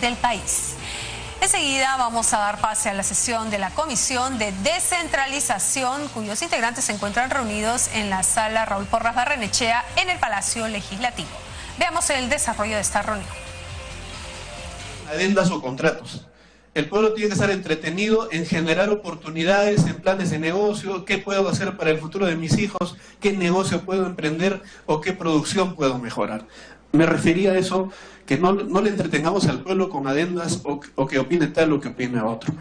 del país. Enseguida vamos a dar pase a la sesión de la Comisión de Descentralización, cuyos integrantes se encuentran reunidos en la sala Raúl Porras Barrenechea en el Palacio Legislativo. Veamos el desarrollo de esta reunión. Adendas o contratos. El pueblo tiene que estar entretenido en generar oportunidades, en planes de negocio, qué puedo hacer para el futuro de mis hijos, qué negocio puedo emprender o qué producción puedo mejorar. Me refería a eso, que no le entretengamos al pueblo con adendas o que opine tal o que opine otro.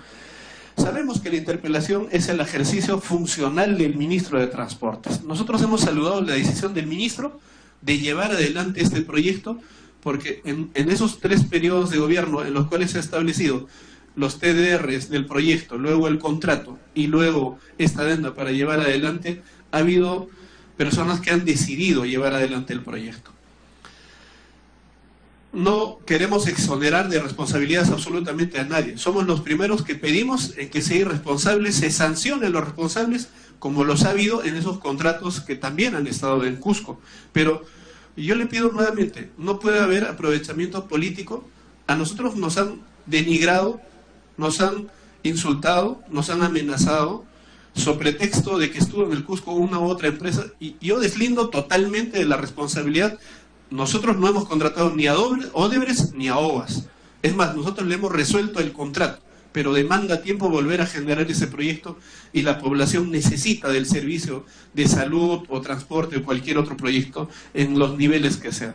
Sabemos que la interpelación es el ejercicio funcional del ministro de Transportes. Nosotros hemos saludado la decisión del ministro de llevar adelante este proyecto, porque en esos 3 periodos de gobierno en los cuales se ha establecido los TDRs del proyecto, luego el contrato y luego esta adenda para llevar adelante, ha habido personas que han decidido llevar adelante el proyecto. No queremos exonerar de responsabilidades absolutamente a nadie. Somos los primeros que pedimos que sea irresponsable, se sancionen los responsables, como los ha habido en esos contratos que también han estado en Cusco. Pero yo le pido nuevamente, no puede haber aprovechamiento político. A nosotros nos han denigrado, nos han insultado, nos han amenazado, sobre pretexto de que estuvo en el Cusco una u otra empresa, y yo deslindo totalmente de la responsabilidad. Nosotros no hemos contratado ni a Odebrecht ni a OAS. Es más, nosotros le hemos resuelto el contrato, pero demanda tiempo volver a generar ese proyecto y la población necesita del servicio de salud o transporte o cualquier otro proyecto en los niveles que sea.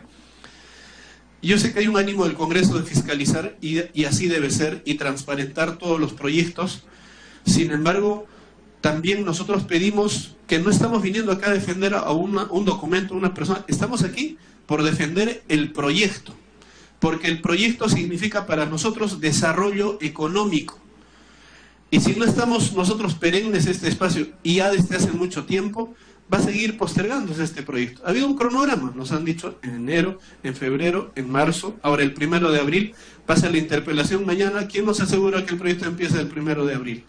Yo sé que hay un ánimo del Congreso de fiscalizar y así debe ser y transparentar todos los proyectos. Sin embargo, también nosotros pedimos que no estamos viniendo acá a defender a un documento, a una persona. Estamos aquí por defender el proyecto, porque el proyecto significa para nosotros desarrollo económico. Y si no estamos nosotros perennes este espacio, y ya desde hace mucho tiempo, va a seguir postergándose este proyecto. Ha habido un cronograma, nos han dicho, en enero, en febrero, en marzo, ahora el 1 de abril, pasa la interpelación mañana. ¿Quién nos asegura que el proyecto empieza el 1 de abril?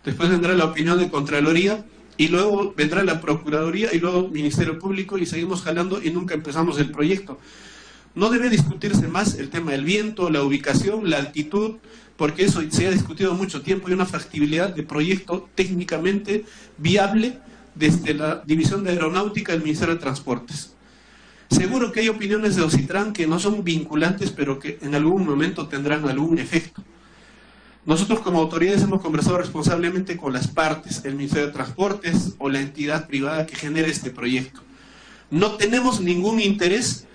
Después vendrá la opinión de Contraloría, y luego vendrá la Procuraduría, y luego Ministerio Público, y seguimos jalando y nunca empezamos el proyecto. No debe discutirse más el tema del viento, la ubicación, la altitud, porque eso se ha discutido mucho tiempo, y una factibilidad de proyecto técnicamente viable desde la División de Aeronáutica del Ministerio de Transportes. Seguro que hay opiniones de OCITRAN que no son vinculantes, pero que en algún momento tendrán algún efecto. Nosotros como autoridades hemos conversado responsablemente con las partes, el Ministerio de Transportes o la entidad privada que genere este proyecto. No tenemos ningún interés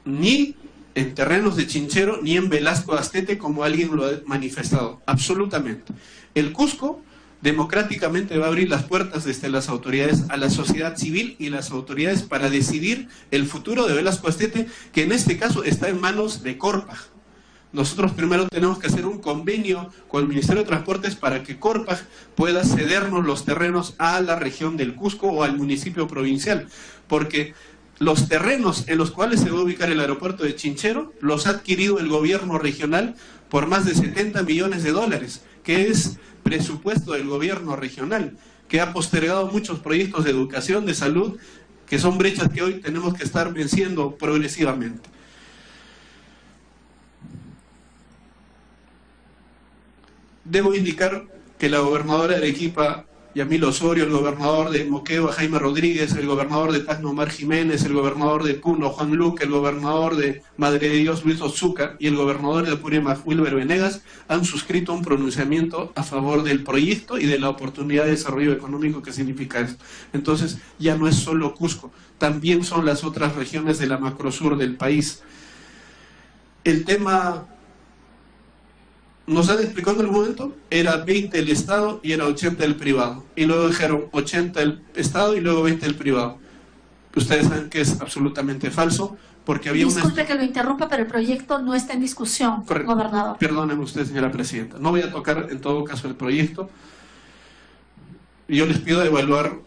ni en terrenos de Chinchero ni en Velasco Astete, como alguien lo ha manifestado, absolutamente. El Cusco democráticamente va a abrir las puertas desde las autoridades a la sociedad civil y las autoridades para decidir el futuro de Velasco Astete, que en este caso está en manos de Corpaj. Nosotros primero tenemos que hacer un convenio con el Ministerio de Transportes para que Corpaj pueda cedernos los terrenos a la región del Cusco o al municipio provincial, porque los terrenos en los cuales se va a ubicar el aeropuerto de Chinchero los ha adquirido el gobierno regional por más de 70 millones de dólares, que es presupuesto del gobierno regional, que ha postergado muchos proyectos de educación, de salud, que son brechas que hoy tenemos que estar venciendo progresivamente. Debo indicar que la gobernadora de Arequipa, Yamil Osorio, el gobernador de Moquegua, Jaime Rodríguez, el gobernador de Tacna, Omar Jiménez, el gobernador de Puno, Juan Luque, el gobernador de Madre de Dios, Luis Otsuka, y el gobernador de Apurímac, Wilber Venegas, han suscrito un pronunciamiento a favor del proyecto y de la oportunidad de desarrollo económico que significa esto. Entonces, ya no es solo Cusco, también son las otras regiones de la macrosur del país. El tema, nos han explicado en el momento, era 20 el Estado y era 80 el privado. Y luego dijeron 80 el Estado y luego 20 el privado. Ustedes saben que es absolutamente falso, porque había Disculpe que lo interrumpa, pero el proyecto no está en discusión, correcto, gobernador. Perdóneme usted, señora presidenta. No voy a tocar en todo caso el proyecto. Yo les pido evaluar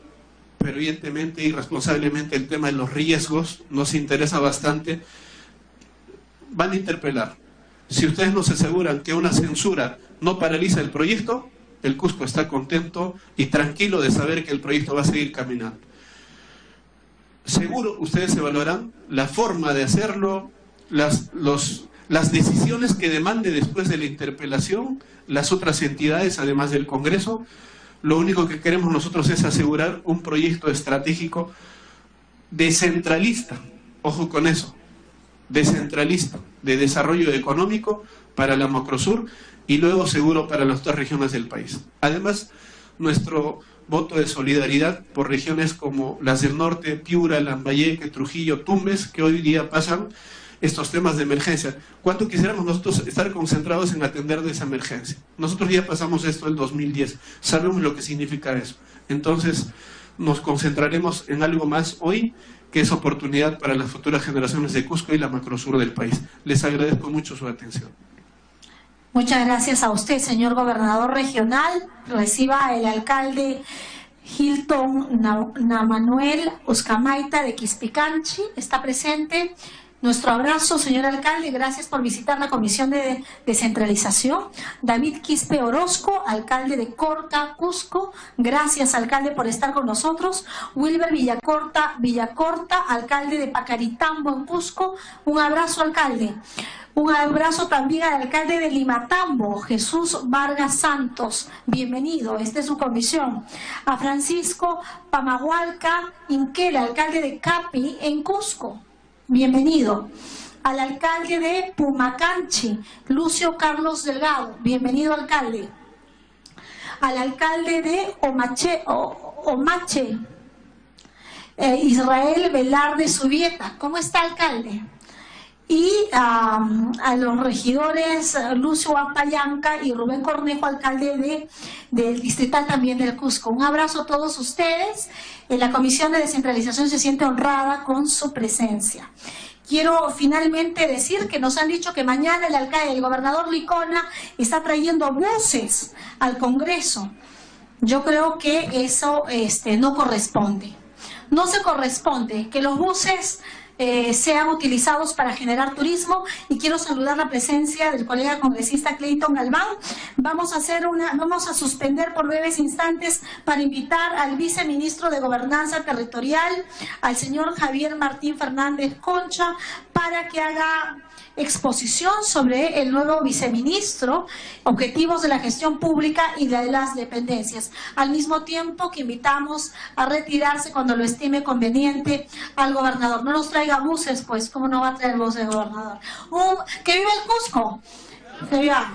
fervientemente y responsablemente el tema de los riesgos. Nos interesa bastante. Van a interpelar. Si ustedes nos aseguran que una censura no paraliza el proyecto, el Cusco está contento y tranquilo de saber que el proyecto va a seguir caminando. Seguro ustedes evaluarán la forma de hacerlo, las las decisiones que demande después de la interpelación las otras entidades, además del Congreso. Lo único que queremos nosotros es asegurar un proyecto estratégico descentralista, ojo con eso, descentralista, de desarrollo económico para la Macrosur y luego seguro para las otras regiones del país. Además, nuestro voto de solidaridad por regiones como las del norte, Piura, Lambayeque, Trujillo, Tumbes, que hoy día pasan estos temas de emergencia. ¿Cuánto quisiéramos nosotros estar concentrados en atender de esa emergencia? Nosotros ya pasamos esto en 2010, sabemos lo que significa eso. Entonces, nos concentraremos en algo más hoy, que es oportunidad para las futuras generaciones de Cusco y la Macrosur del país. Les agradezco mucho su atención. Muchas gracias a usted, señor gobernador regional. Reciba el alcalde Hilton Namanuel Uscamaita de Quispicanchi. Está presente. Nuestro abrazo, señor alcalde. Gracias por visitar la Comisión de Descentralización. David Quispe Orozco, alcalde de Corta, Cusco. Gracias, alcalde, por estar con nosotros. Wilber Villacorta, alcalde de Pacaritambo, en Cusco. Un abrazo, alcalde. Un abrazo también al alcalde de Limatambo, Jesús Vargas Santos. Bienvenido, esta es su comisión. A Francisco Pamahualca Inquela, alcalde de Capi, en Cusco. Bienvenido. Al alcalde de Pumacanchi, Lucio Carlos Delgado. Bienvenido, alcalde. Al alcalde de Omache, Israel Velarde Subieta. ¿Cómo está, alcalde? Y a los regidores Lucio Apayanca y Rubén Cornejo, alcalde del distrital también del Cusco. Un abrazo a todos ustedes. La Comisión de Descentralización se siente honrada con su presencia. Quiero finalmente decir que nos han dicho que mañana el gobernador Licona está trayendo buses al Congreso. Yo creo que eso no corresponde. No se corresponde que los buses sean utilizados para generar turismo, y quiero saludar la presencia del colega congresista Clayton Galván. Vamos a suspender por breves instantes para invitar al viceministro de Gobernanza Territorial, al señor Javier Martín Fernández Concha, para que haga exposición sobre el nuevo viceministro, objetivos de la gestión pública y de las dependencias. Al mismo tiempo que invitamos a retirarse cuando lo estime conveniente al gobernador. No nos traiga buses, pues, ¿cómo no va a traer buses, gobernador? ¡Que viva el Cusco! ¡Que viva!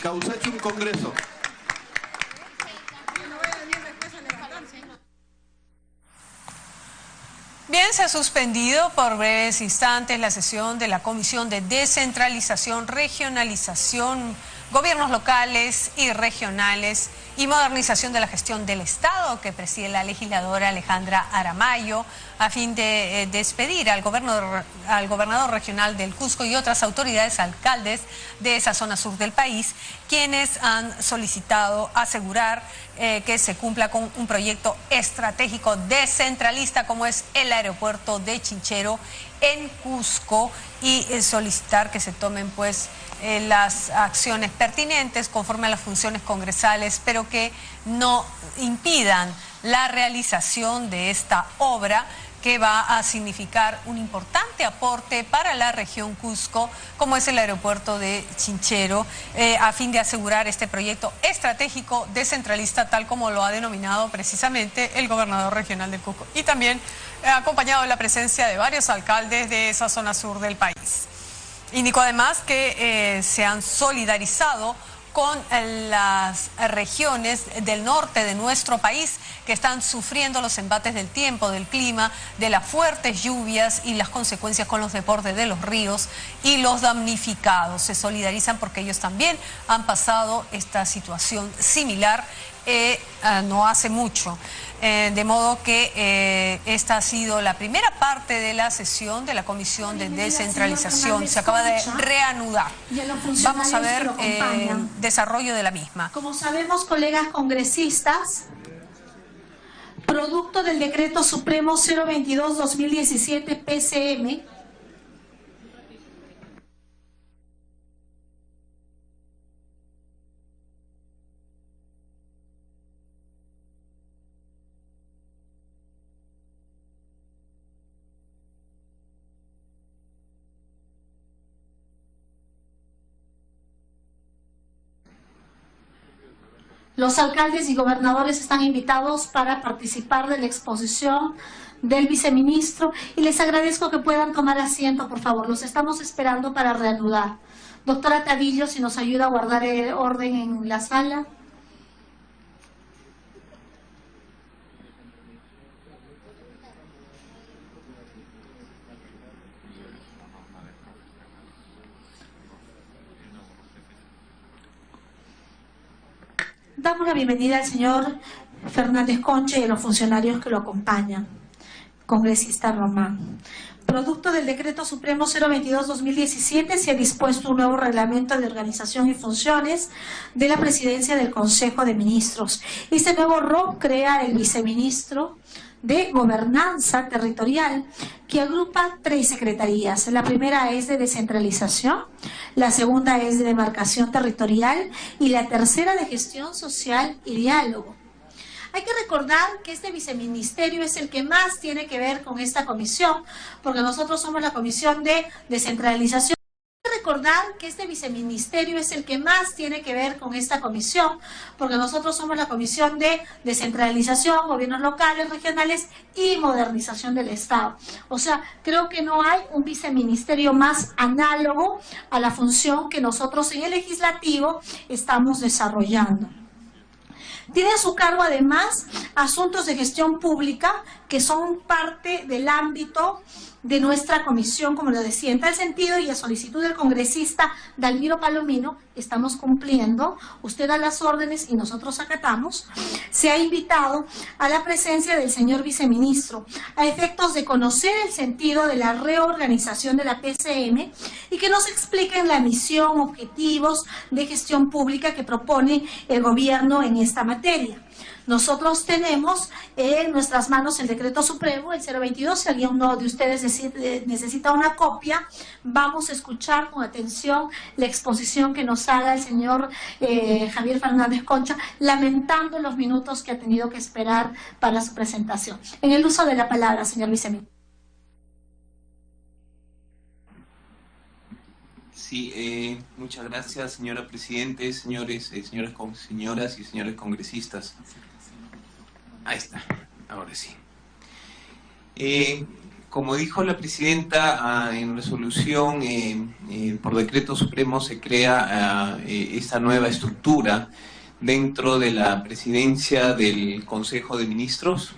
Causacho un congreso. Bien, se ha suspendido por breves instantes la sesión de la Comisión de Descentralización, Regionalización, Gobiernos Locales y Regionales y Modernización de la Gestión del Estado, que preside la legisladora Alejandra Aramayo, a fin de despedir al gobernador regional del Cusco y otras autoridades, alcaldes de esa zona sur del país, quienes han solicitado asegurar que se cumpla con un proyecto estratégico descentralista como es el aeropuerto de Chinchero en Cusco, y solicitar que se tomen pues las acciones pertinentes conforme a las funciones congresales, pero que no impidan la realización de esta obra, que va a significar un importante aporte para la región Cusco, como es el aeropuerto de Chinchero, a fin de asegurar este proyecto estratégico descentralista, tal como lo ha denominado precisamente el gobernador regional de Cusco, y también acompañado de la presencia de varios alcaldes de esa zona sur del país. Indicó además que se han solidarizado con las regiones del norte de nuestro país que están sufriendo los embates del tiempo, del clima, de las fuertes lluvias y las consecuencias con los desbordes de los ríos y los damnificados. Se solidarizan porque ellos también han pasado esta situación similar no hace mucho. De modo que esta ha sido la primera parte de la sesión de la Comisión de Descentralización. Se acaba de reanudar. Vamos a ver el desarrollo de la misma. Como sabemos, colegas congresistas, producto del Decreto Supremo 022-2017 PCM, Los alcaldes y gobernadores están invitados para participar de la exposición del viceministro y les agradezco que puedan tomar asiento, por favor. Los estamos esperando para reanudar. Doctora Tadillo, si nos ayuda a guardar el orden en la sala. Damos la bienvenida al señor Fernández Concha y a los funcionarios que lo acompañan. Congresista Román. Producto del Decreto Supremo 022-2017 se ha dispuesto un nuevo reglamento de organización y funciones de la Presidencia del Consejo de Ministros. Este nuevo rol crea el viceministro de Gobernanza Territorial, que agrupa 3 secretarías. La primera es de descentralización, la segunda es de demarcación territorial y la tercera de gestión social y diálogo. Hay que recordar que este viceministerio es el que más tiene que ver con esta comisión, porque nosotros somos la Comisión de Descentralización. Hay que recordar que este viceministerio es el que más tiene que ver con esta comisión, porque nosotros somos la Comisión de Descentralización, Gobiernos Locales, Regionales y Modernización del Estado. O sea, creo que no hay un viceministerio más análogo a la función que nosotros en el Legislativo estamos desarrollando. Tiene a su cargo además asuntos de gestión pública que son parte del ámbito de nuestra comisión, como lo decía. En tal sentido, y a solicitud del congresista Dalmiro Palomino, estamos cumpliendo, usted da las órdenes y nosotros acatamos, se ha invitado a la presencia del señor viceministro a efectos de conocer el sentido de la reorganización de la PCM y que nos expliquen la misión, objetivos de gestión pública que propone el gobierno en esta materia. Nosotros tenemos en nuestras manos el Decreto Supremo, el 022, si alguno de ustedes necesita una copia, vamos a escuchar con atención la exposición que nos haga el señor Javier Fernández Concha, lamentando los minutos que ha tenido que esperar para su presentación. En el uso de la palabra, señor viceministro. Sí, muchas gracias, señora Presidente, señoras y señores congresistas. Ahí está, ahora sí. Como dijo la Presidenta, en resolución, por Decreto Supremo se crea esta nueva estructura dentro de la Presidencia del Consejo de Ministros,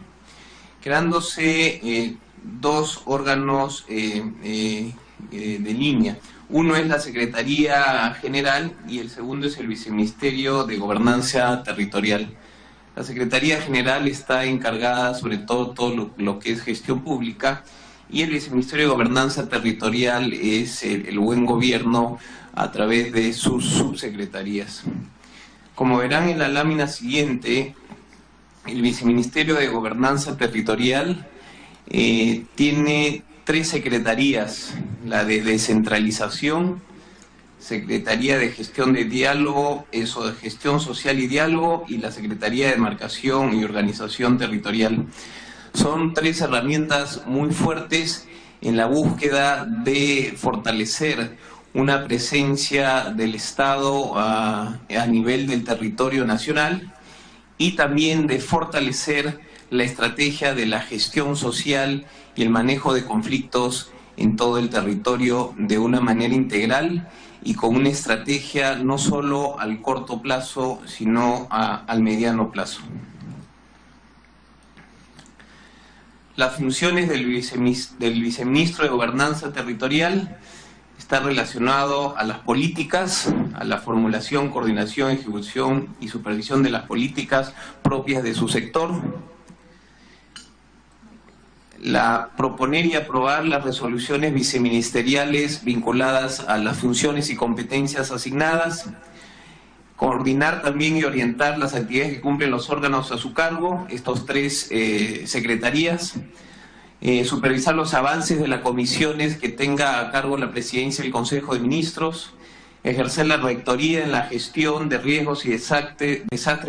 creándose 2 órganos de línea. Uno es la Secretaría General y el segundo es el Viceministerio de Gobernanza Territorial. La Secretaría General está encargada sobre todo lo que es gestión pública y el Viceministerio de Gobernanza Territorial es el buen gobierno a través de sus subsecretarías. Como verán en la lámina siguiente, el Viceministerio de Gobernanza Territorial tiene 3 secretarías, la de descentralización, Secretaría de Gestión de Diálogo, de Gestión Social y Diálogo, y la Secretaría de Demarcación y Organización Territorial. Son 3 herramientas muy fuertes en la búsqueda de fortalecer una presencia del Estado a nivel del territorio nacional y también de fortalecer la estrategia de la gestión social y el manejo de conflictos en todo el territorio de una manera integral y con una estrategia no solo al corto plazo, sino al mediano plazo. Las funciones del viceministro de Gobernanza Territorial están relacionadas a las políticas, a la formulación, coordinación, ejecución y supervisión de las políticas propias de su sector, proponer y aprobar las resoluciones viceministeriales vinculadas a las funciones y competencias asignadas, coordinar también y orientar las actividades que cumplen los órganos a su cargo, estos 3 secretarías, supervisar los avances de las comisiones que tenga a cargo la Presidencia del Consejo de Ministros, ejercer la rectoría en la gestión de riesgos y desastres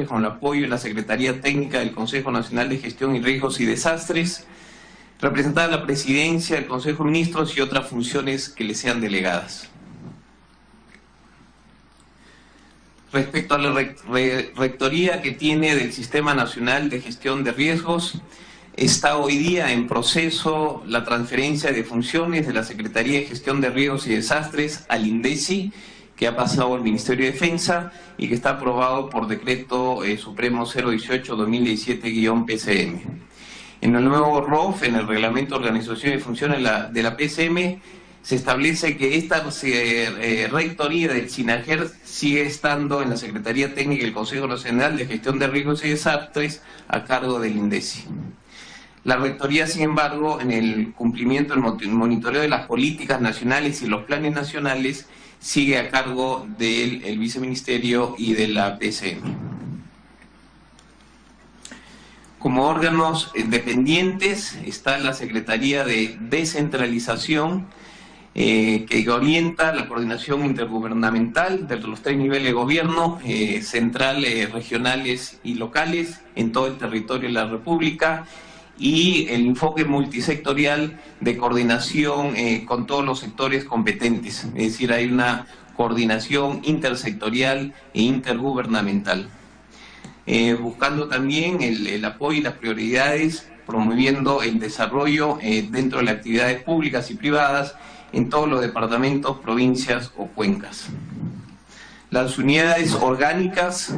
con el apoyo de la Secretaría Técnica del Consejo Nacional de Gestión y Riesgos y Desastres, representar a la Presidencia del Consejo de Ministros y otras funciones que le sean delegadas. Respecto a la rectoría que tiene del Sistema Nacional de Gestión de Riesgos, está hoy día en proceso la transferencia de funciones de la Secretaría de Gestión de Riesgos y Desastres al INDECI, que ha pasado al Ministerio de Defensa y que está aprobado por Decreto Supremo 018-2017-PCM. En el nuevo ROF, en el Reglamento de Organización y Funciones de la PCM, se establece que esta rectoría del SINAGER sigue estando en la Secretaría Técnica del Consejo Nacional de Gestión de Riesgos y Desastres a cargo del INDECI. La rectoría, sin embargo, en el cumplimiento del monitoreo de las políticas nacionales y los planes nacionales, sigue a cargo del viceministerio y de la PCM. Como órganos dependientes está la Secretaría de Descentralización, que orienta la coordinación intergubernamental de los 3 niveles de gobierno, centrales, regionales y locales, en todo el territorio de la República, y el enfoque multisectorial de coordinación con todos los sectores competentes. Es decir, hay una coordinación intersectorial e intergubernamental. Buscando también el apoyo y las prioridades, promoviendo el desarrollo dentro de las actividades públicas y privadas en todos los departamentos, provincias o cuencas. Las unidades orgánicas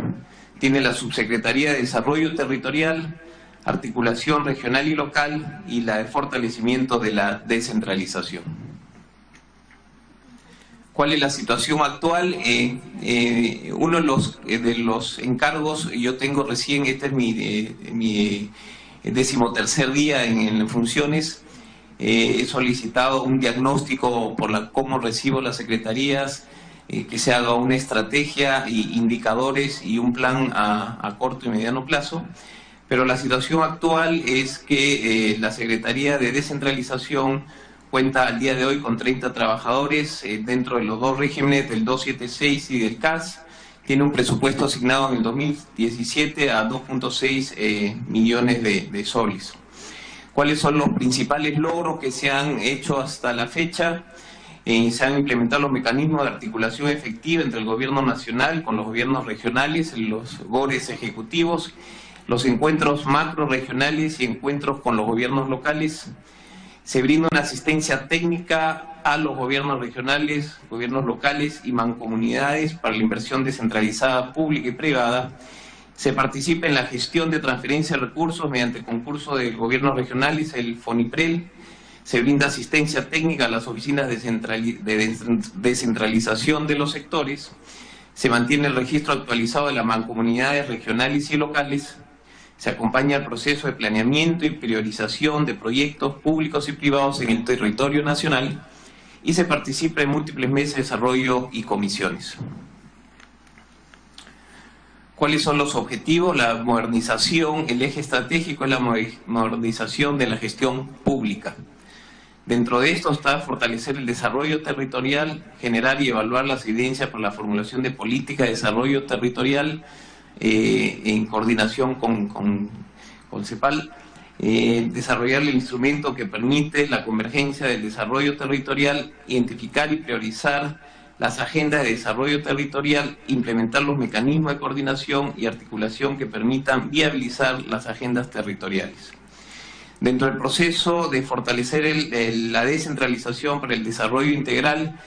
tienen la Subsecretaría de Desarrollo Territorial, Articulación Regional y Local y la de Fortalecimiento de la Descentralización. ¿Cuál es la situación actual? Uno de los encargos, yo tengo recién, este es mi 13º día en funciones. He solicitado un diagnóstico por cómo recibo las secretarías, que se haga una estrategia, indicadores y un plan a corto y mediano plazo. Pero la situación actual es que la Secretaría de Descentralización cuenta al día de hoy con 30 trabajadores dentro de los 2 regímenes del 276 y del CAS. Tiene un presupuesto asignado en el 2017 a 2.6 millones de soles. ¿Cuáles son los principales logros que se han hecho hasta la fecha? Se han implementado los mecanismos de articulación efectiva entre el gobierno nacional con los gobiernos regionales, los GORES ejecutivos, los encuentros macro-regionales y encuentros con los gobiernos locales. Se brinda una asistencia técnica a los gobiernos regionales, gobiernos locales y mancomunidades para la inversión descentralizada pública y privada. Se participa en la gestión de transferencia de recursos mediante el concurso de gobiernos regionales, el FONIPREL. Se brinda asistencia técnica a las oficinas de descentralización de los sectores. Se mantiene el registro actualizado de las mancomunidades regionales y locales. Se acompaña el proceso de planeamiento y priorización de proyectos públicos y privados en el territorio nacional. Y se participa en múltiples mesas de desarrollo y comisiones. ¿Cuáles son los objetivos? La modernización, el eje estratégico es la modernización de la gestión pública. Dentro de esto está fortalecer el desarrollo territorial, generar y evaluar las evidencias para la formulación de política de desarrollo territorial en coordinación con CEPAL, desarrollar el instrumento que permite la convergencia del desarrollo territorial, identificar y priorizar las agendas de desarrollo territorial, implementar los mecanismos de coordinación y articulación que permitan viabilizar las agendas territoriales. Dentro del proceso de fortalecer la descentralización para el desarrollo integral,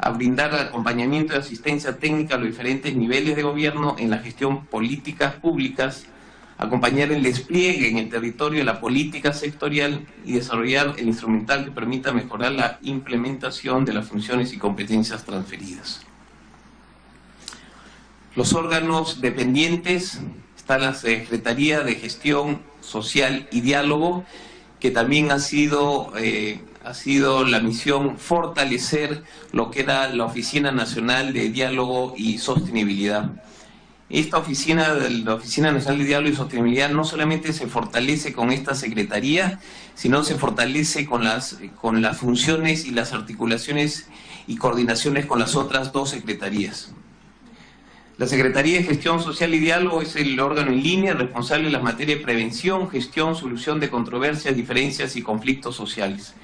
a brindar acompañamiento y asistencia técnica a los diferentes niveles de gobierno en la gestión políticas públicas, acompañar el despliegue en el territorio de la política sectorial y desarrollar el instrumental que permita mejorar la implementación de las funciones y competencias transferidas. Los órganos dependientes, está la Secretaría de Gestión Social y Diálogo, que también ha sido la misión fortalecer lo que era la Oficina Nacional de Diálogo y Sostenibilidad. Esta oficina, la Oficina Nacional de Diálogo y Sostenibilidad, no solamente se fortalece con esta secretaría, sino se fortalece con las funciones y las articulaciones y coordinaciones con las otras 2 secretarías. La Secretaría de Gestión Social y Diálogo es el órgano en línea responsable de las materias de prevención, gestión, solución de controversias, diferencias y conflictos sociales.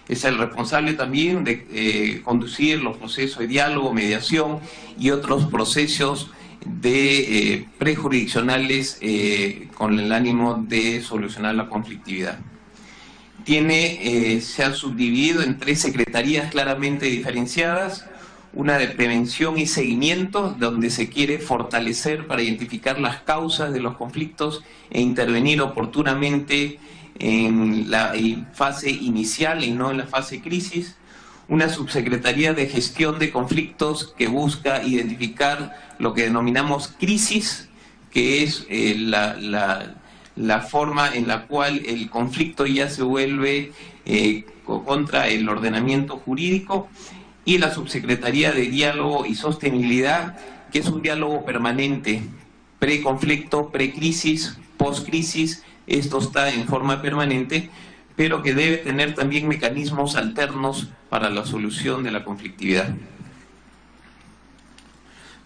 Es el responsable también de conducir los procesos de diálogo, mediación y otros procesos de prejurisdiccionales con el ánimo de solucionar la conflictividad. Se ha subdividido en 3 secretarías claramente diferenciadas: una de prevención y seguimiento, donde se quiere fortalecer para identificar las causas de los conflictos e intervenir oportunamente en la fase inicial y no en la fase crisis; una subsecretaría de gestión de conflictos que busca identificar lo que denominamos crisis, que es la forma en la cual el conflicto ya se vuelve contra el ordenamiento jurídico; y la subsecretaría de diálogo y sostenibilidad, que es un diálogo permanente, pre-conflicto, pre-crisis, post-crisis. Esto está en forma permanente, pero que debe tener también mecanismos alternos para la solución de la conflictividad.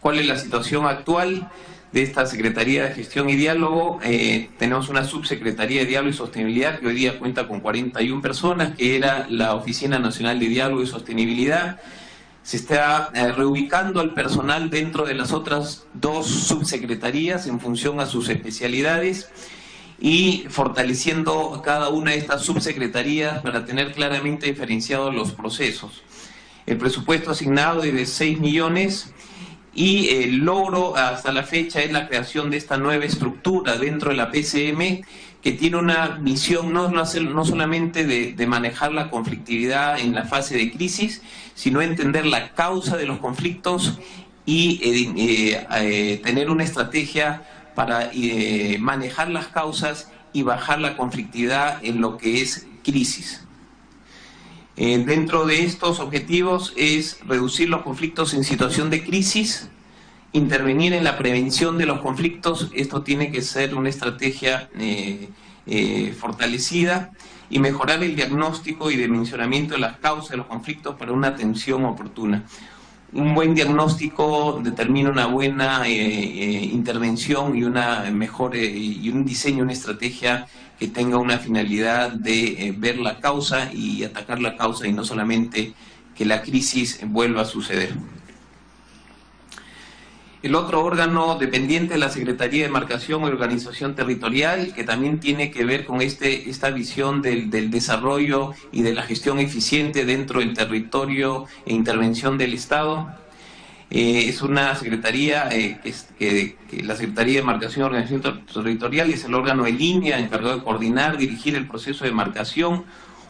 ¿Cuál es la situación actual de esta Secretaría de Gestión y Diálogo? Tenemos una subsecretaría de Diálogo y Sostenibilidad que hoy día cuenta con 41 personas, que era la Oficina Nacional de Diálogo y Sostenibilidad. Se está reubicando al personal dentro de las otras 2 subsecretarías en función a sus especialidades y fortaleciendo cada una de estas subsecretarías para tener claramente diferenciados los procesos. El presupuesto asignado es de 6 millones. Y el logro hasta la fecha es la creación de esta nueva estructura dentro de la PCM, que tiene una misión no solamente de manejar la conflictividad en la fase de crisis, sino entender la causa de los conflictos y tener una estrategia para manejar las causas y bajar la conflictividad en lo que es crisis. Dentro de estos objetivos es reducir los conflictos en situación de crisis, intervenir en la prevención de los conflictos. Esto tiene que ser una estrategia fortalecida, y mejorar el diagnóstico y dimensionamiento de las causas de los conflictos para una atención oportuna. Un buen diagnóstico determina una buena intervención y una mejor y un diseño, una estrategia que tenga una finalidad de ver la causa y atacar la causa, y no solamente que la crisis vuelva a suceder. El otro órgano dependiente de la Secretaría de Demarcación y Organización Territorial, que también tiene que ver con esta visión del desarrollo y de la gestión eficiente dentro del territorio e intervención del Estado. Es una secretaría, que la Secretaría de Demarcación y Organización Territorial es el órgano de línea encargado de coordinar, dirigir el proceso de demarcación,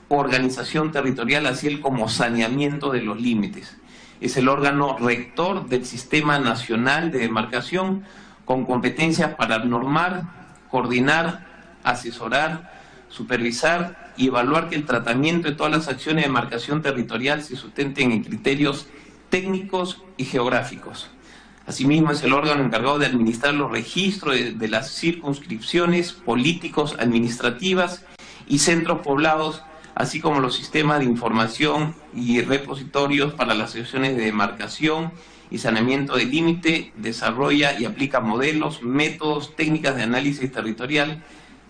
organización territorial, así como saneamiento de los límites. Es el órgano rector del Sistema Nacional de Demarcación, con competencias para normar, coordinar, asesorar, supervisar y evaluar que el tratamiento de todas las acciones de demarcación territorial se sustenten en criterios técnicos y geográficos. Asimismo, es el órgano encargado de administrar los registros de las circunscripciones políticos, administrativas y centros poblados, así como los sistemas de información y repositorios para las sesiones de demarcación y saneamiento de límite. Desarrolla y aplica modelos, métodos, técnicas de análisis territorial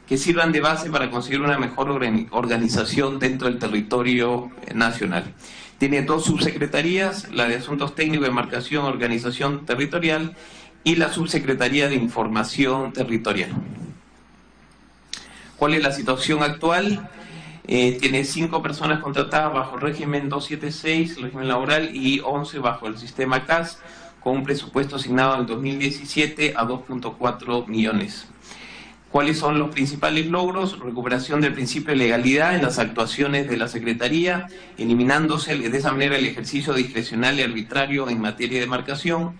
que sirvan de base para conseguir una mejor organización dentro del territorio nacional. Tiene 2 subsecretarías, la de Asuntos Técnicos, Demarcación, Organización Territorial, y la Subsecretaría de Información Territorial. ¿Cuál es la situación actual? Tiene 5 personas contratadas bajo el régimen 276, el régimen laboral, y 11 bajo el sistema CAS, con un presupuesto asignado en el 2017 a 2.4 millones. ¿Cuáles son los principales logros? Recuperación del principio de legalidad en las actuaciones de la Secretaría, eliminándose de esa manera el ejercicio discrecional y arbitrario en materia de demarcación.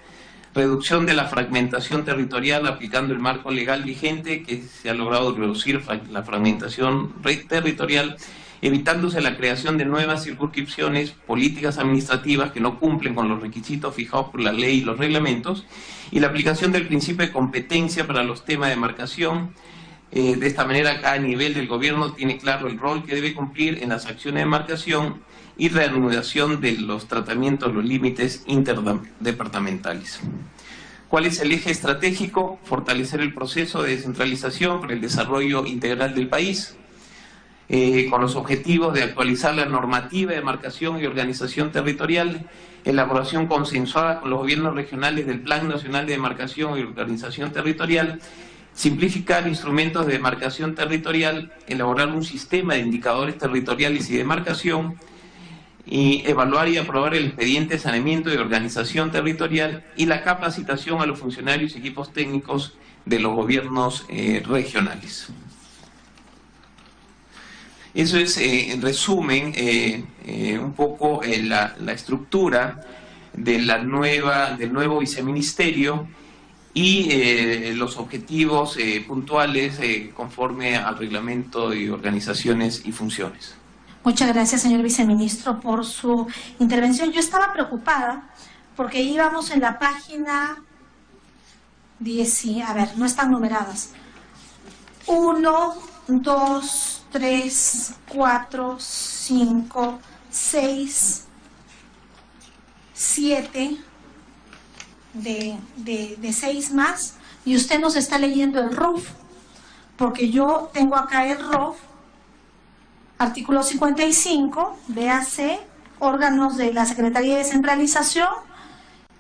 Reducción de la fragmentación territorial aplicando el marco legal vigente, que se ha logrado reducir la fragmentación territorial, evitándose la creación de nuevas circunscripciones, políticas administrativas que no cumplen con los requisitos fijados por la ley y los reglamentos, y la aplicación del principio de competencia para los temas de demarcación. De esta manera, cada nivel del gobierno tiene claro el rol que debe cumplir en las acciones de demarcación y reanudación de los tratamientos, los límites interdepartamentales. ¿Cuál es el eje estratégico? Fortalecer el proceso de descentralización para el desarrollo integral del país. con los objetivos de actualizar la normativa de demarcación y organización territorial, elaboración consensuada con los gobiernos regionales del Plan Nacional de Demarcación y Organización Territorial, simplificar instrumentos de demarcación territorial, elaborar un sistema de indicadores territoriales y demarcación, y evaluar y aprobar el expediente de saneamiento y organización territorial y la capacitación a los funcionarios y equipos técnicos de los gobiernos regionales. Eso es, en resumen, un poco la estructura de del nuevo viceministerio y los objetivos puntuales conforme al reglamento de organizaciones y funciones. Muchas gracias, señor viceministro, por su intervención. Yo estaba preocupada porque íbamos en la página 10, a ver, no están numeradas. 1, 2, 3, 4, 5, 6, 7, de 6 más, y usted nos está leyendo el ROF, porque yo tengo acá el ROF, artículo 55, BAC, órganos de la Secretaría de Descentralización,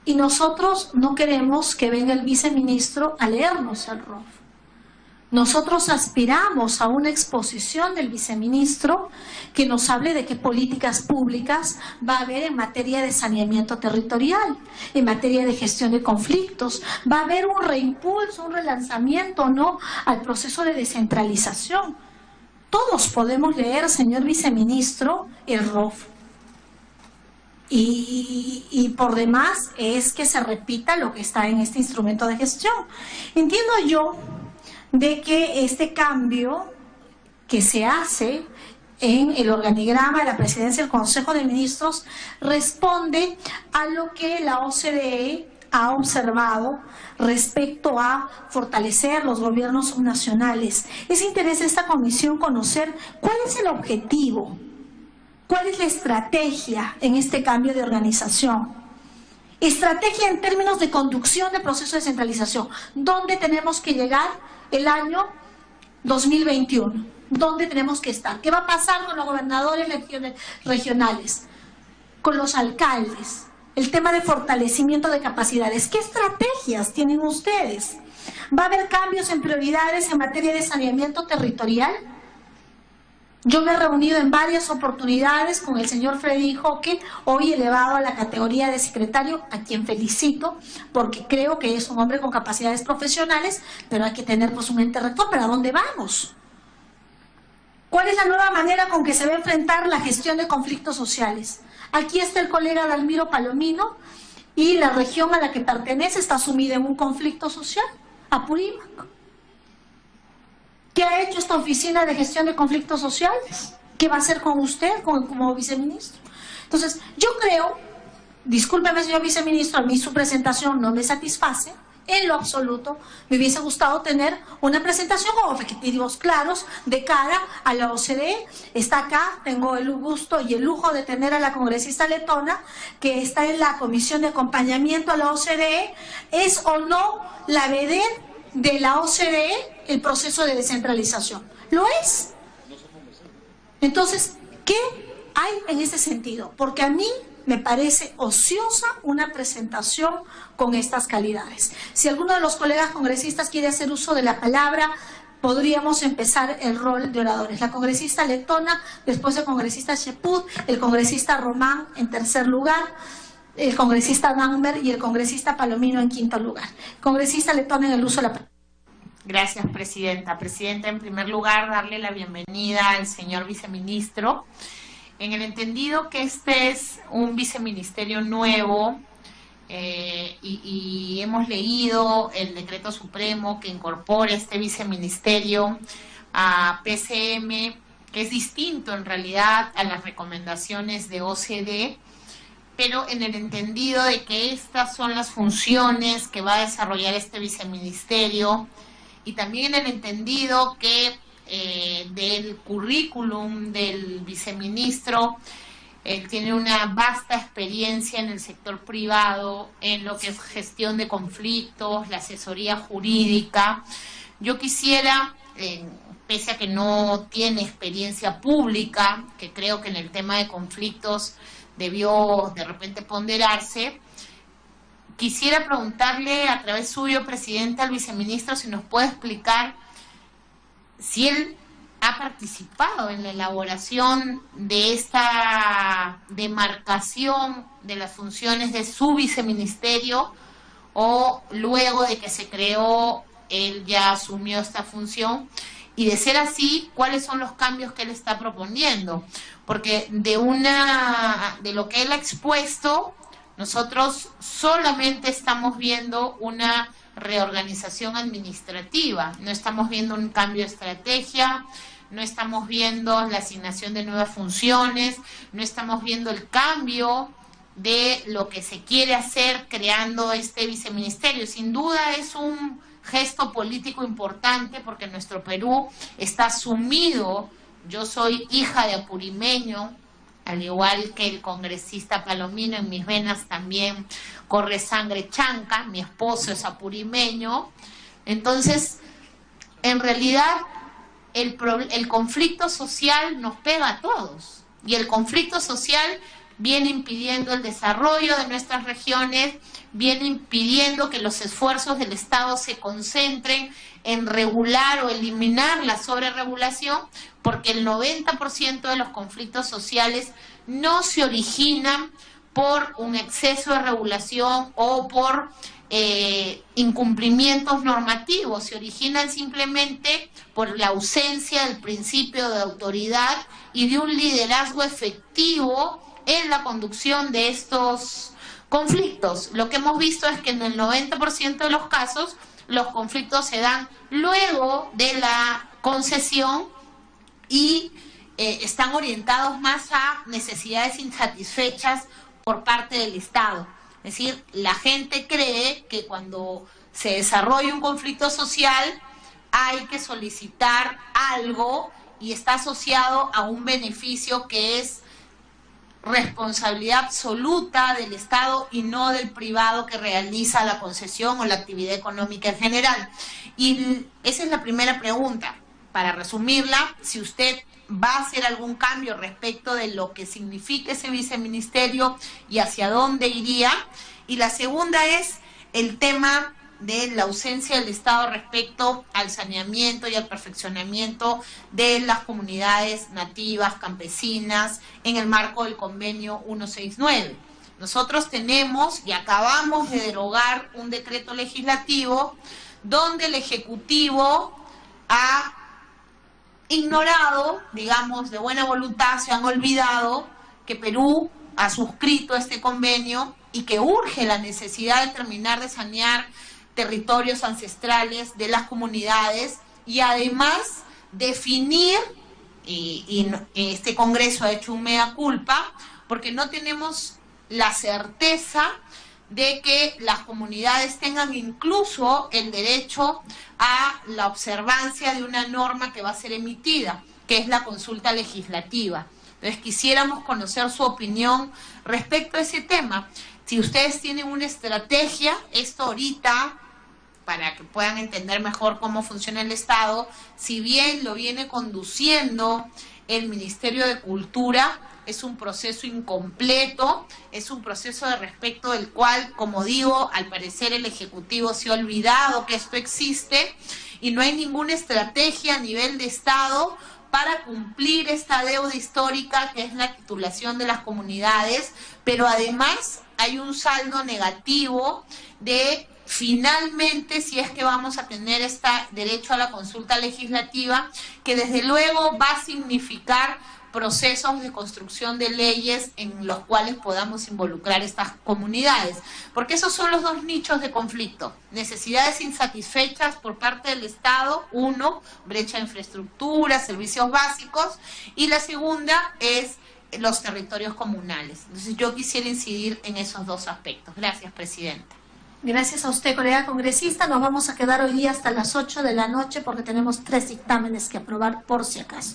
y nosotros no queremos que venga el viceministro a leernos el ROF. Nosotros aspiramos a una exposición del viceministro que nos hable de qué políticas públicas va a haber en materia de saneamiento territorial, en materia de gestión de conflictos. Va a haber un reimpulso, un relanzamiento, ¿no?, al proceso de descentralización. Todos podemos leer, señor viceministro, el ROF. Y por demás es que se repita lo que está en este instrumento de gestión. Entiendo yo de que este cambio que se hace en el organigrama de la Presidencia del Consejo de Ministros responde a lo que la OCDE ha observado respecto a fortalecer los gobiernos subnacionales. Es interés de esta comisión conocer cuál es el objetivo, cuál es la estrategia en este cambio de organización. Estrategia en términos de conducción del proceso de descentralización. ¿Dónde tenemos que llegar el año 2021? ¿Dónde tenemos que estar? ¿Qué va a pasar con los gobernadores regionales? Con los alcaldes. El tema de fortalecimiento de capacidades. ¿Qué estrategias tienen ustedes? ¿Va a haber cambios en prioridades en materia de saneamiento territorial? Yo me he reunido en varias oportunidades con el señor Freddy Joque, hoy elevado a la categoría de secretario, a quien felicito, porque creo que es un hombre con capacidades profesionales, pero hay que tener pues un ente rector. ¿Pero a dónde vamos? ¿Cuál es la nueva manera con que se va a enfrentar la gestión de conflictos sociales? Aquí está el colega Dalmiro Palomino, y la región a la que pertenece está sumida en un conflicto social, Apurímac. ¿Qué ha hecho esta oficina de gestión de conflictos sociales? ¿Qué va a hacer con usted como viceministro? Entonces, yo creo, discúlpeme señor viceministro, a mí su presentación no me satisface, en lo absoluto. Me hubiese gustado tener una presentación con objetivos claros de cara a la OCDE. Está acá, tengo el gusto y el lujo de tener a la congresista letona, que está en la comisión de acompañamiento a la OCDE. ¿Es o no la vedette de la OCDE el proceso de descentralización? ¿Lo es? Entonces, ¿qué hay en ese sentido? Porque a mí me parece ociosa una presentación con estas calidades. Si alguno de los colegas congresistas quiere hacer uso de la palabra, podríamos empezar el rol de oradores. La congresista letona, después el congresista Cheput, el congresista Román en tercer lugar, el congresista Danmer y el congresista Palomino en quinto lugar. Congresista letona en el uso de la palabra. Gracias, presidenta. Presidenta, en primer lugar, darle la bienvenida al señor viceministro, en el entendido que este es un viceministerio nuevo, y hemos leído el decreto supremo que incorpora este viceministerio a PCM, que es distinto en realidad a las recomendaciones de OCDE, pero en el entendido de que estas son las funciones que va a desarrollar este viceministerio, y también en el entendido que del currículum del viceministro, él tiene una vasta experiencia en el sector privado, en lo que es gestión de conflictos, la asesoría jurídica. Yo quisiera pese a que no tiene experiencia pública, que creo que en el tema de conflictos debió de repente ponderarse. Quisiera preguntarle a través suyo, presidente, al viceministro, si nos puede explicar si él ha participado en la elaboración de esta demarcación de las funciones de su viceministerio, o luego de que se creó, él ya asumió esta función, y de ser así, ¿cuáles son los cambios que él está proponiendo? Porque de lo que él ha expuesto, nosotros solamente estamos viendo una reorganización administrativa, no estamos viendo un cambio de estrategia, no estamos viendo la asignación de nuevas funciones, no estamos viendo el cambio de lo que se quiere hacer creando este viceministerio. Sin duda es un gesto político importante porque nuestro Perú está sumido. Yo soy hija de apurimeño, al igual que el congresista Palomino, en mis venas también corre sangre chanca, mi esposo es apurimeño. Entonces, en realidad, el conflicto social nos pega a todos, y el conflicto social viene impidiendo el desarrollo de nuestras regiones, viene impidiendo que los esfuerzos del Estado se concentren en regular o eliminar la sobreregulación, porque el 90% de los conflictos sociales no se originan por un exceso de regulación o por incumplimientos normativos, se originan simplemente por la ausencia del principio de autoridad y de un liderazgo efectivo en la conducción de estos conflictos. Lo que hemos visto es que en el 90% de los casos los conflictos se dan luego de la concesión y están orientados más a necesidades insatisfechas por parte del Estado. Es decir, la gente cree que cuando se desarrolla un conflicto social hay que solicitar algo y está asociado a un beneficio que es responsabilidad absoluta del Estado y no del privado que realiza la concesión o la actividad económica en general. Y esa es la primera pregunta. Para resumirla, si usted va a hacer algún cambio respecto de lo que significa ese viceministerio y hacia dónde iría. Y la segunda es el tema de la ausencia del Estado respecto al saneamiento y al perfeccionamiento de las comunidades nativas, campesinas, en el marco del convenio 169. Nosotros tenemos y acabamos de derogar un decreto legislativo donde el Ejecutivo ha ignorado, digamos, de buena voluntad, se han olvidado que Perú ha suscrito este convenio y que urge la necesidad de terminar de sanear territorios ancestrales de las comunidades y además definir, y este Congreso ha hecho un mea culpa, porque no tenemos la certeza de que las comunidades tengan incluso el derecho a la observancia de una norma que va a ser emitida, que es la consulta legislativa. Entonces quisiéramos conocer su opinión respecto a ese tema. Si ustedes tienen una estrategia, esto ahorita, para que puedan entender mejor cómo funciona el Estado, si bien lo viene conduciendo el Ministerio de Cultura, es un proceso incompleto, es un proceso de respecto del cual, como digo, al parecer el Ejecutivo se ha olvidado que esto existe y no hay ninguna estrategia a nivel de Estado para cumplir esta deuda histórica que es la titulación de las comunidades, pero además hay un saldo negativo de finalmente, si es que vamos a tener este derecho a la consulta legislativa, que desde luego va a significar procesos de construcción de leyes en los cuales podamos involucrar estas comunidades, porque esos son los dos nichos de conflicto: necesidades insatisfechas por parte del Estado, uno, brecha de infraestructura, servicios básicos, y la segunda es los territorios comunales. Entonces yo quisiera incidir en esos dos aspectos. Gracias, presidenta. Gracias a usted, colega congresista. Nos vamos a quedar hoy día hasta las 8 de la noche porque tenemos 3 dictámenes que aprobar por si acaso.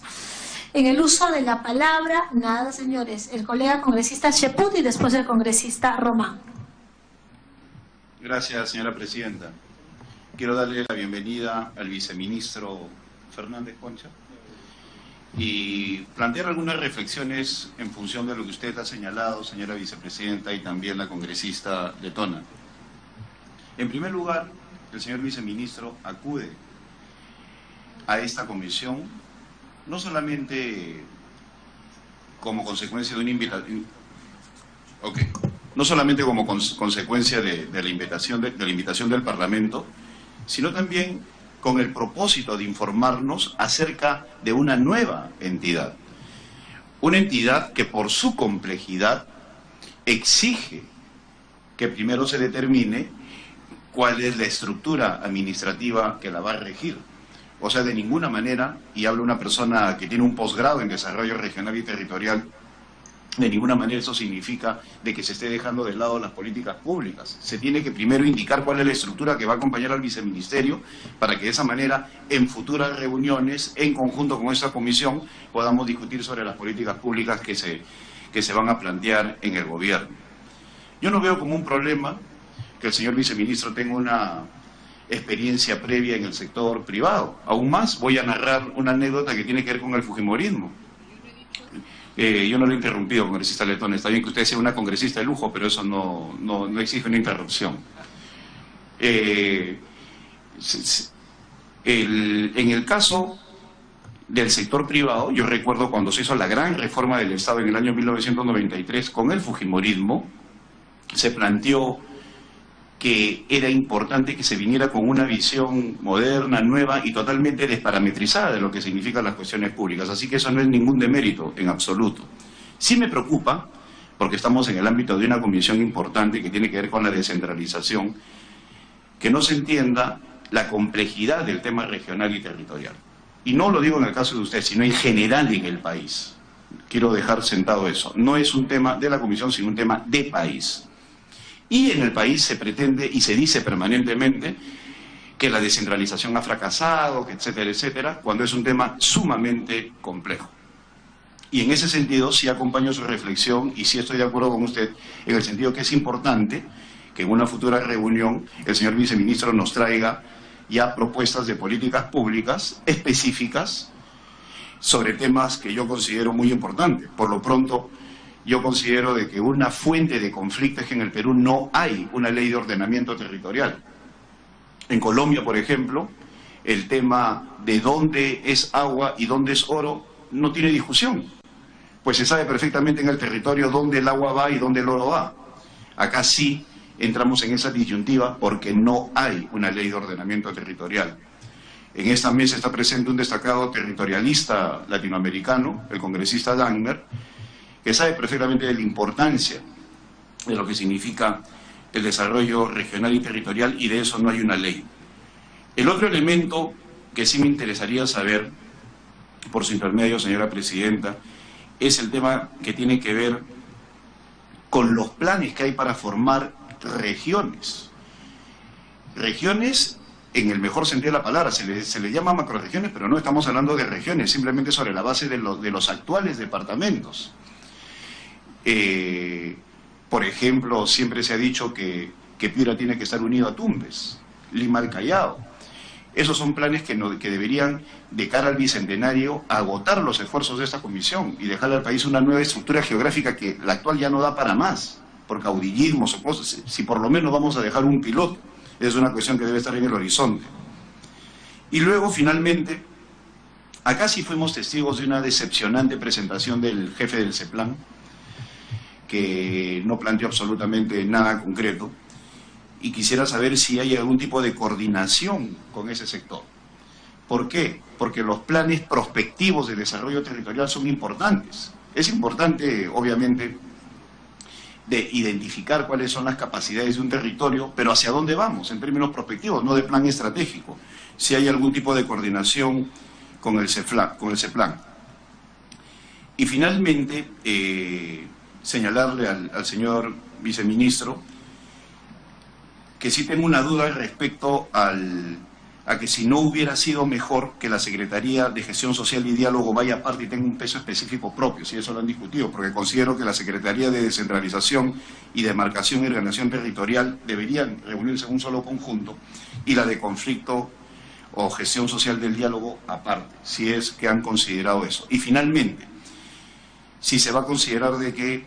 En el uso de la palabra, nada, señores, el colega congresista Cheput y después el congresista Román. Gracias, señora presidenta. Quiero darle la bienvenida al viceministro Fernández Concha, y plantear algunas reflexiones en función de lo que usted ha señalado, señora vicepresidenta, y también la congresista Letona. En primer lugar, el señor viceministro acude a esta comisión no solamente como consecuencia de una invitación, no solamente como consecuencia de la invitación del Parlamento, sino también con el propósito de informarnos acerca de una nueva entidad. Una entidad que por su complejidad exige que primero se determine cuál es la estructura administrativa que la va a regir. O sea, de ninguna manera, y habla una persona que tiene un posgrado en desarrollo regional y territorial, de ninguna manera eso significa de que se esté dejando de lado las políticas públicas. Se tiene que primero indicar cuál es la estructura que va a acompañar al viceministerio para que de esa manera, en futuras reuniones, en conjunto con esta comisión, podamos discutir sobre las políticas públicas que se van a plantear en el gobierno. Yo no veo como un problema que el señor viceministro tenga una experiencia previa en el sector privado. Aún más, voy a narrar una anécdota que tiene que ver con el fujimorismo. Yo no lo he interrumpido, congresista Letona. Está bien que usted sea una congresista de lujo, pero eso no exige una interrupción. En el caso del sector privado, yo recuerdo cuando se hizo la gran reforma del Estado en el año 1993, con el fujimorismo, se planteó que era importante que se viniera con una visión moderna, nueva y totalmente desparametrizada de lo que significan las cuestiones públicas. Así que eso no es ningún demérito en absoluto. Sí me preocupa, porque estamos en el ámbito de una comisión importante que tiene que ver con la descentralización, que no se entienda la complejidad del tema regional y territorial. Y no lo digo en el caso de usted, sino en general en el país. Quiero dejar sentado eso. No es un tema de la comisión, sino un tema de país. Y en el país se pretende y se dice permanentemente que la descentralización ha fracasado, que etcétera, etcétera, cuando es un tema sumamente complejo. Y en ese sentido sí acompaño su reflexión y sí estoy de acuerdo con usted en el sentido que es importante que en una futura reunión el señor viceministro nos traiga ya propuestas de políticas públicas específicas sobre temas que yo considero muy importantes. Por lo pronto, yo considero de que una fuente de conflicto es que en el Perú no hay una ley de ordenamiento territorial. En Colombia, por ejemplo, el tema de dónde es agua y dónde es oro no tiene discusión, pues se sabe perfectamente en el territorio dónde el agua va y dónde el oro va. Acá sí entramos en esa disyuntiva porque no hay una ley de ordenamiento territorial. En esta mesa está presente un destacado territorialista latinoamericano, el congresista Dagner, que sabe perfectamente de la importancia de lo que significa el desarrollo regional y territorial, y de eso no hay una ley. El otro elemento que sí me interesaría saber, por su intermedio, señora presidenta, es el tema que tiene que ver con los planes que hay para formar regiones. Regiones en el mejor sentido de la palabra, se le llama macroregiones, pero no estamos hablando de regiones, simplemente sobre la base de los actuales departamentos. Por ejemplo, siempre se ha dicho que Piura tiene que estar unido a Tumbes, Lima al Callao. Esos son planes que deberían, de cara al bicentenario, agotar los esfuerzos de esta comisión y dejar al país una nueva estructura geográfica que la actual ya no da para más, por caudillismos o cosas. Si por lo menos vamos a dejar un piloto, es una cuestión que debe estar en el horizonte. Y luego, finalmente, acá sí fuimos testigos de una decepcionante presentación del jefe del CEPLAN, que no planteó absolutamente nada concreto, y quisiera saber si hay algún tipo de coordinación con ese sector. ¿Por qué? Porque los planes prospectivos de desarrollo territorial son importantes. Es importante, obviamente, de identificar cuáles son las capacidades de un territorio, pero hacia dónde vamos, en términos prospectivos, no de plan estratégico. Si hay algún tipo de coordinación con el CEPLAN. Y finalmente, señalarle al señor viceministro que sí tengo una duda respecto a que si no hubiera sido mejor que la Secretaría de Gestión Social y Diálogo vaya aparte y tenga un peso específico propio, si eso lo han discutido, porque considero que la Secretaría de Descentralización y Demarcación y Ordenación Territorial deberían reunirse en un solo conjunto, y la de Conflicto o gestión social del diálogo aparte, si es que han considerado eso. Y finalmente, si se va a considerar de que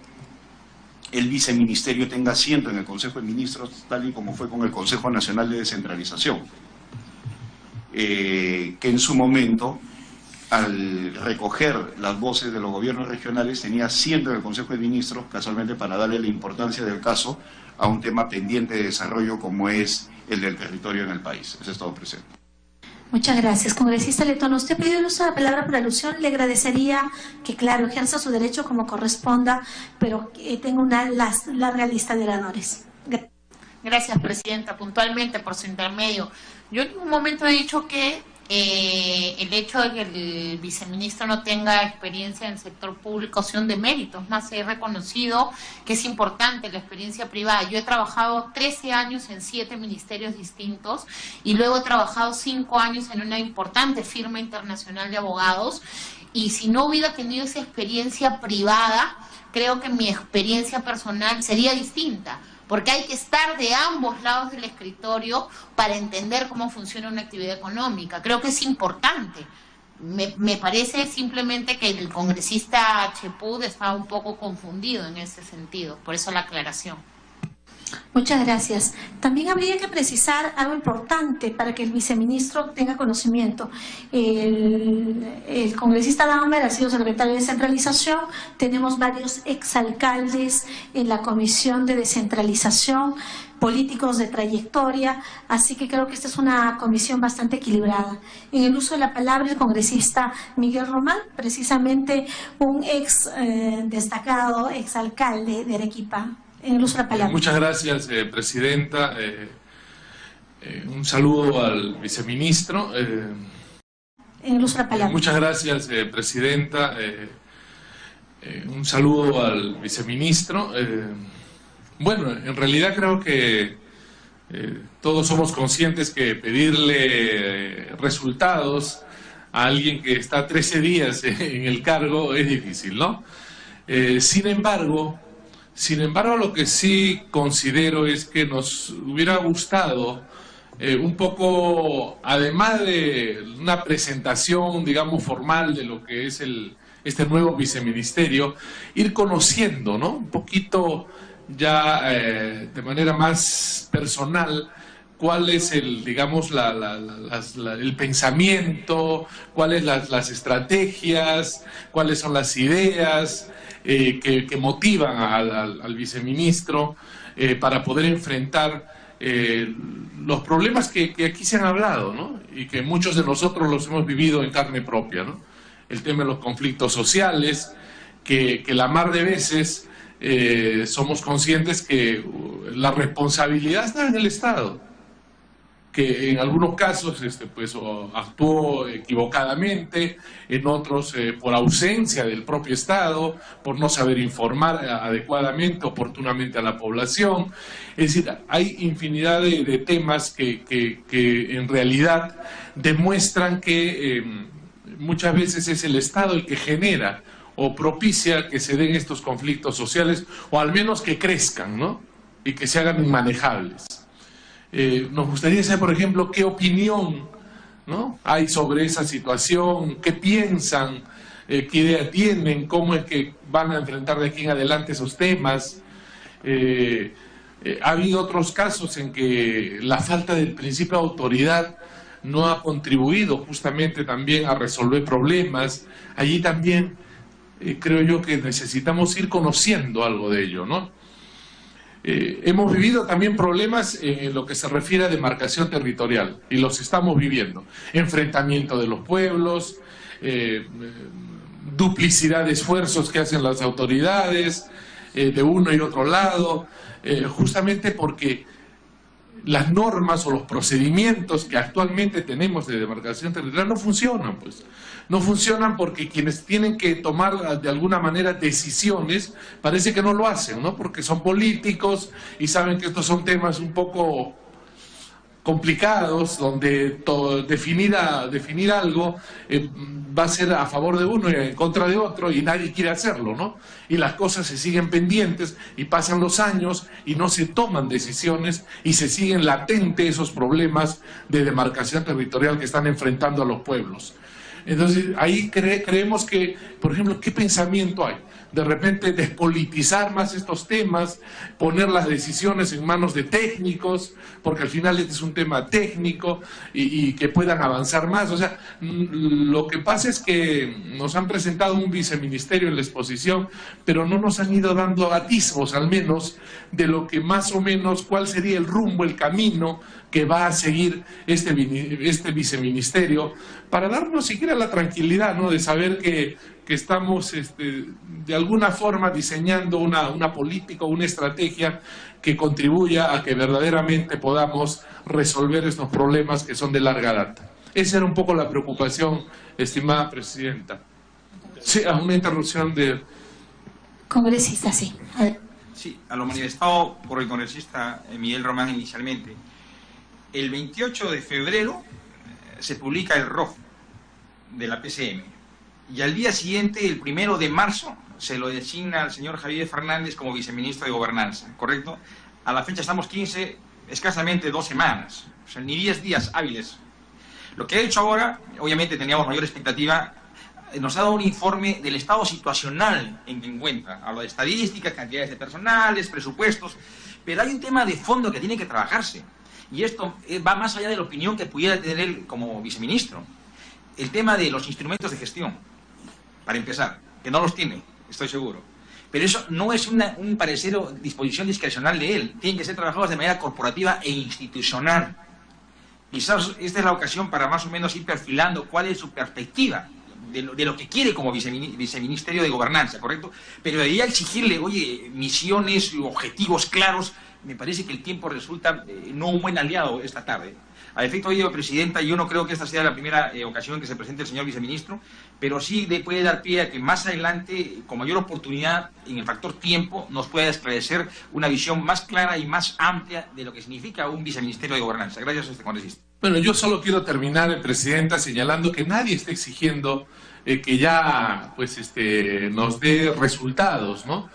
el viceministerio tenga asiento en el Consejo de Ministros, tal y como fue con el Consejo Nacional de Descentralización, que en su momento, al recoger las voces de los gobiernos regionales, tenía asiento en el Consejo de Ministros, casualmente para darle la importancia del caso a un tema pendiente de desarrollo como es el del territorio en el país. Eso es todo, presidente. Muchas gracias. Congresista Letón, usted pidió el uso de la palabra por alusión. Le agradecería que, claro, ejerza su derecho como corresponda, pero tenga una larga lista de oradores. Gracias, presidenta. Puntualmente, por su intermedio. Yo en un momento he dicho que el hecho de que el viceministro no tenga experiencia en el sector público ha sido un demérito. Es más, he reconocido que es importante la experiencia privada. Yo he trabajado 13 años en 7 ministerios distintos y luego he trabajado 5 años en una importante firma internacional de abogados, y si no hubiera tenido esa experiencia privada, creo que mi experiencia personal sería distinta, porque hay que estar de ambos lados del escritorio para entender cómo funciona una actividad económica. Creo que es importante. Me parece simplemente que el congresista Chepud estaba un poco confundido en ese sentido, por eso la aclaración. Muchas gracias. También habría que precisar algo importante para que el viceministro tenga conocimiento. El congresista Dahmer ha sido secretario de Descentralización. Tenemos varios exalcaldes en la Comisión de Descentralización, políticos de trayectoria, así que creo que esta es una comisión bastante equilibrada. En el uso de la palabra, el congresista Miguel Román, precisamente un destacado exalcalde de Arequipa. En el uso de la palabra. Muchas gracias, presidenta. Un saludo al viceministro. En el uso de la palabra. Muchas gracias, presidenta. Un saludo al viceministro. Bueno, en realidad creo que todos somos conscientes que pedirle resultados a alguien que está 13 días en el cargo es difícil, ¿no? Sin embargo, lo que sí considero es que nos hubiera gustado un poco, además de una presentación, digamos, formal de lo que es este nuevo viceministerio, ir conociendo, ¿no? Un poquito ya de manera más personal cuál es el, digamos, el pensamiento, cuáles las estrategias, cuáles son las ideas que motivan al viceministro para poder enfrentar los problemas que aquí se han hablado, ¿no? Y que muchos de nosotros los hemos vivido en carne propia, ¿no? El tema de los conflictos sociales, que la mar de veces somos conscientes que la responsabilidad está en el Estado, que en algunos casos pues, actuó equivocadamente, en otros por ausencia del propio Estado, por no saber informar adecuadamente, oportunamente a la población. Es decir, hay infinidad de temas que en realidad demuestran que muchas veces es el Estado el que genera o propicia que se den estos conflictos sociales, o al menos que crezcan, ¿no? Y que se hagan inmanejables. Nos gustaría saber, por ejemplo, qué opinión, ¿no?, hay sobre esa situación, qué piensan, qué idea tienen, cómo es que van a enfrentar de aquí en adelante esos temas. Ha habido otros casos en que la falta del principio de autoridad no ha contribuido justamente también a resolver problemas. Allí también creo yo que necesitamos ir conociendo algo de ello, ¿no? Hemos vivido también problemas en lo que se refiere a demarcación territorial, y los estamos viviendo. Enfrentamiento de los pueblos, duplicidad de esfuerzos que hacen las autoridades de uno y otro lado, justamente porque las normas o los procedimientos que actualmente tenemos de demarcación territorial no funcionan, pues. No funcionan porque quienes tienen que tomar de alguna manera decisiones parece que no lo hacen, ¿no? Porque son políticos y saben que estos son temas un poco complicados, donde definir algo va a ser a favor de uno y en contra de otro, y nadie quiere hacerlo, ¿no? Y las cosas se siguen pendientes y pasan los años y no se toman decisiones y se siguen latentes esos problemas de demarcación territorial que están enfrentando a los pueblos. Entonces, ahí creemos que, por ejemplo, ¿qué pensamiento hay? De repente despolitizar más estos temas, poner las decisiones en manos de técnicos, porque al final este es un tema técnico y que puedan avanzar más. O sea, lo que pasa es que nos han presentado un viceministerio en la exposición, pero no nos han ido dando atisbos, al menos, de lo que más o menos, cuál sería el rumbo, el camino que va a seguir este viceministerio, para darnos siquiera la tranquilidad, ¿no?, de saber que estamos de alguna forma diseñando una política, una estrategia que contribuya a que verdaderamente podamos resolver estos problemas que son de larga data. Esa era un poco la preocupación, estimada presidenta. Sí, una interrupción de... Congresista, sí. A ver. Sí, a lo manifestado por el congresista Miguel Román inicialmente. El 28 de febrero se publica el ROF de la PCM y al día siguiente, el 1 de marzo, se lo designa al señor Javier Fernández como viceministro de Gobernanza, ¿correcto? A la fecha estamos 15, escasamente 2 semanas, o sea, ni 10 días hábiles. Lo que ha hecho ahora, obviamente teníamos mayor expectativa, nos ha dado un informe del estado situacional en que encuentra. Habla de estadísticas, cantidades de personales, presupuestos, pero hay un tema de fondo que tiene que trabajarse. Y esto va más allá de la opinión que pudiera tener él como viceministro. El tema de los instrumentos de gestión, para empezar, que no los tiene, estoy seguro. Pero eso no es un parecer o disposición discrecional de él. Tienen que ser trabajados de manera corporativa e institucional. Quizás esta es la ocasión para más o menos ir perfilando cuál es su perspectiva de lo que quiere como viceministerio de Gobernanza, ¿correcto? Pero de ahí a exigirle, oye, misiones, objetivos claros, me parece que el tiempo resulta no un buen aliado esta tarde. A efecto de ello, Presidenta, yo no creo que esta sea la primera ocasión que se presente el señor viceministro, pero sí puede dar pie a que más adelante, con mayor oportunidad, en el factor tiempo, nos pueda esclarecer una visión más clara y más amplia de lo que significa un viceministerio de Gobernanza. Gracias a este congresista. Bueno, yo solo quiero terminar, Presidenta, señalando que nadie está exigiendo que ya pues nos dé resultados, ¿no?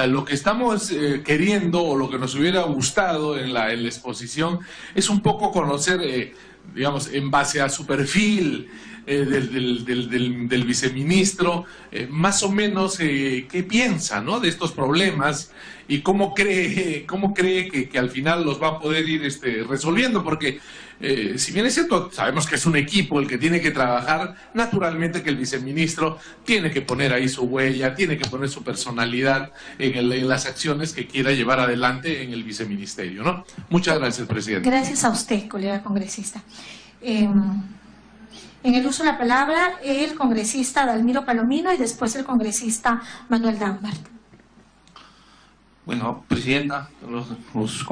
Lo que estamos queriendo, o lo que nos hubiera gustado en la exposición, es un poco conocer, digamos, en base a su perfil del viceministro, más o menos qué piensa, ¿no?, de estos problemas y cómo cree que al final los va a poder ir resolviendo, porque si bien es cierto, sabemos que es un equipo el que tiene que trabajar, naturalmente que el viceministro tiene que poner ahí su huella, tiene que poner su personalidad en las acciones que quiera llevar adelante en el viceministerio, ¿no? Muchas gracias, presidente. Gracias a usted, colega congresista. En el uso de la palabra, el congresista Dalmiro Palomino y después el congresista Manuel Dambart. Bueno, Presidenta, los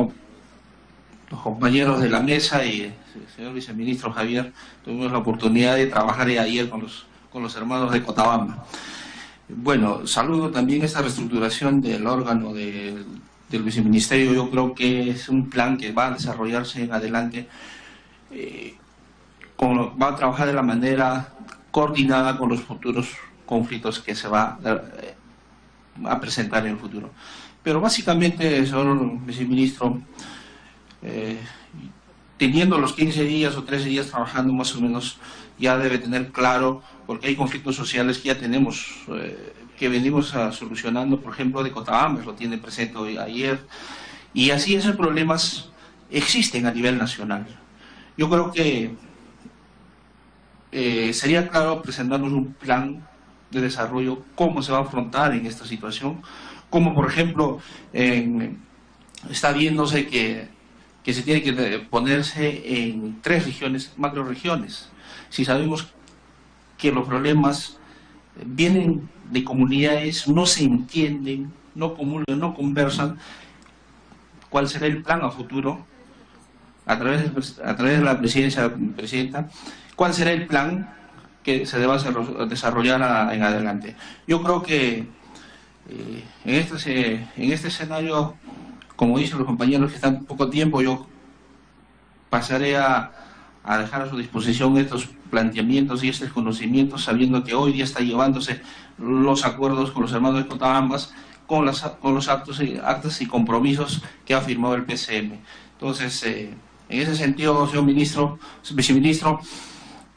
compañeros de la mesa y el señor viceministro Javier, tuvimos la oportunidad de trabajar ayer con los hermanos de Cochabamba. Bueno, saludo también esta reestructuración del órgano del viceministerio. Yo creo que es un plan que va a desarrollarse en adelante, va a trabajar de la manera coordinada con los futuros conflictos que se va a presentar en el futuro. Pero básicamente, señor viceministro, teniendo los 15 días o 13 días trabajando más o menos, ya debe tener claro, porque hay conflictos sociales que ya tenemos, que venimos solucionando, por ejemplo, de Cochabamba, lo tiene presente hoy, ayer, y así esos problemas existen a nivel nacional. Yo creo que sería claro presentarnos un plan de desarrollo, cómo se va a afrontar en esta situación, como por ejemplo está viéndose que se tiene que ponerse en 3 regiones, macroregiones. Si sabemos que los problemas vienen de comunidades, no se entienden, no comulgan, no conversan, ¿cuál será el plan a futuro? A través de la Presidenta, ¿cuál será el plan que se deba desarrollar en adelante? Yo creo que en este escenario, como dicen los compañeros que están poco tiempo, yo pasaré a dejar a su disposición estos planteamientos y estos conocimientos, sabiendo que hoy día está llevándose los acuerdos con los hermanos de Cotabambas, con los actos y compromisos que ha firmado el PCM. Entonces, en ese sentido, señor ministro, viceministro,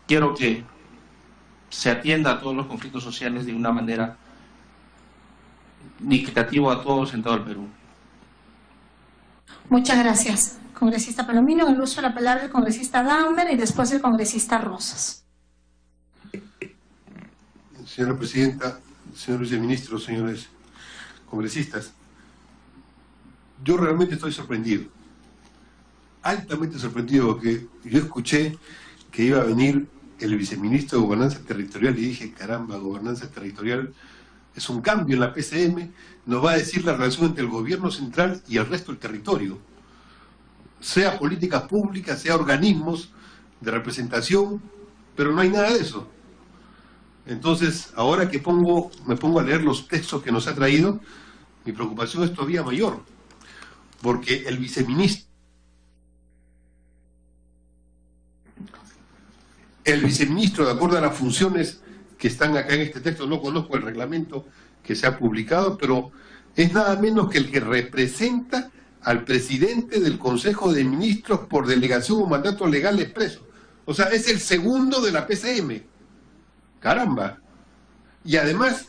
quiero que se atienda a todos los conflictos sociales de una manera equitativa a todos en todo el Perú. Muchas gracias, congresista Palomino. En el uso de la palabra el congresista Daumer y después el congresista Rosas. Señora Presidenta, señor viceministro, señores congresistas, yo realmente estoy sorprendido, altamente sorprendido, porque yo escuché que iba a venir el viceministro de Gobernanza Territorial y dije, caramba, Gobernanza Territorial es un cambio en la PCM, nos va a decir la relación entre el gobierno central y el resto del territorio, sea políticas públicas, sea organismos de representación, pero no hay nada de eso. Entonces, ahora que me pongo a leer los textos que nos ha traído, mi preocupación es todavía mayor, porque el viceministro, de acuerdo a las funciones que están acá en este texto, no conozco el reglamento que se ha publicado, pero es nada menos que el que representa al presidente del Consejo de Ministros por delegación o mandato legal expreso. O sea, es el segundo de la PCM. Caramba. Y además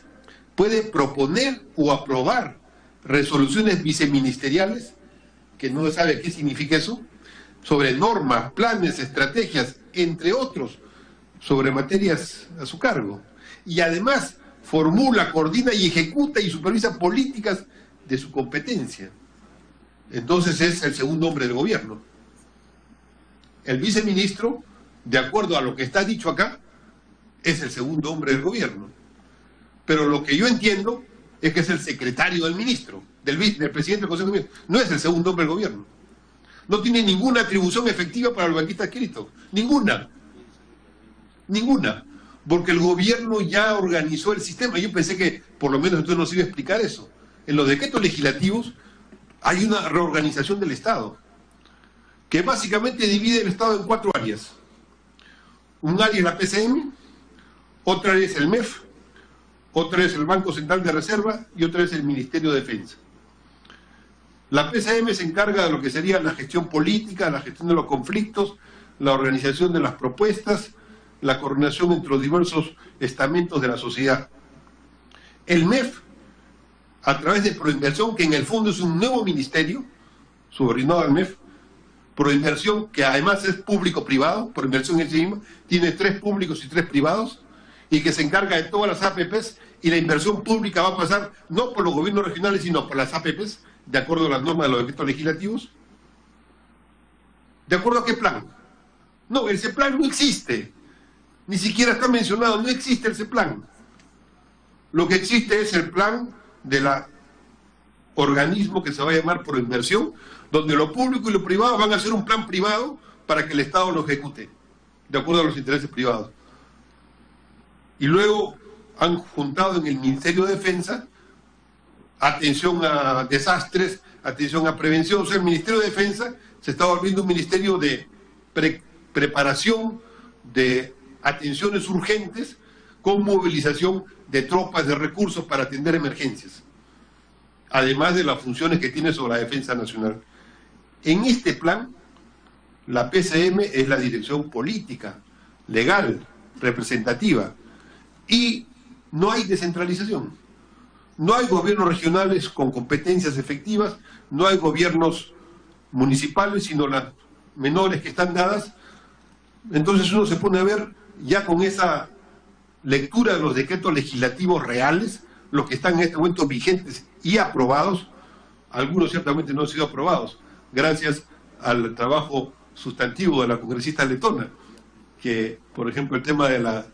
puede proponer o aprobar resoluciones viceministeriales, que no sabe qué significa eso, sobre normas, planes, estrategias, entre otros, sobre materias a su cargo. Y además formula, coordina y ejecuta y supervisa políticas de su competencia. Entonces es el segundo hombre del gobierno. El viceministro, de acuerdo a lo que está dicho acá, es el segundo hombre del gobierno. Pero lo que yo entiendo es que es el secretario del ministro, del presidente del Consejo de Ministros. No es el segundo hombre del gobierno. No tiene ninguna atribución efectiva para lo que aquí está escrito. Ninguna. Ninguna. Porque el gobierno ya organizó el sistema. Yo pensé que por lo menos usted nos iba a explicar eso. En los decretos legislativos hay una reorganización del Estado, que básicamente divide el Estado en 4 áreas. Un área es la PCM, otra es el MEF, otra es el Banco Central de Reserva y otra es el Ministerio de Defensa. La PCM se encarga de lo que sería la gestión política, la gestión de los conflictos, la organización de las propuestas, la coordinación entre los diversos estamentos de la sociedad. El MEF, a través de Proinversión, que en el fondo es un nuevo ministerio, subordinado al MEF, Proinversión, que además es público-privado, Proinversión en sí misma, tiene 3 públicos y 3 privados, y que se encarga de todas las APPs, y la inversión pública va a pasar no por los gobiernos regionales, sino por las APPs, de acuerdo a las normas de los decretos legislativos. ¿De acuerdo a qué plan? No, ese plan no existe. Ni siquiera está mencionado, no existe ese plan. Lo que existe es el plan del organismo que se va a llamar Proinversión, donde lo público y lo privado van a hacer un plan privado para que el Estado lo ejecute, de acuerdo a los intereses privados. Y luego han juntado en el Ministerio de Defensa atención a desastres, atención a prevención. O sea, el Ministerio de Defensa se está volviendo un ministerio de preparación, de atenciones urgentes, con movilización de tropas, de recursos para atender emergencias, además de las funciones que tiene sobre la defensa nacional. En este plan, la PCM es la dirección política, legal, representativa, y no hay descentralización. No hay gobiernos regionales con competencias efectivas, no hay gobiernos municipales, sino las menores que están dadas. Entonces uno se pone a ver, ya con esa lectura de los decretos legislativos reales, los que están en este momento vigentes y aprobados, algunos ciertamente no han sido aprobados, gracias al trabajo sustantivo de la congresista letona, que, por ejemplo, el tema de la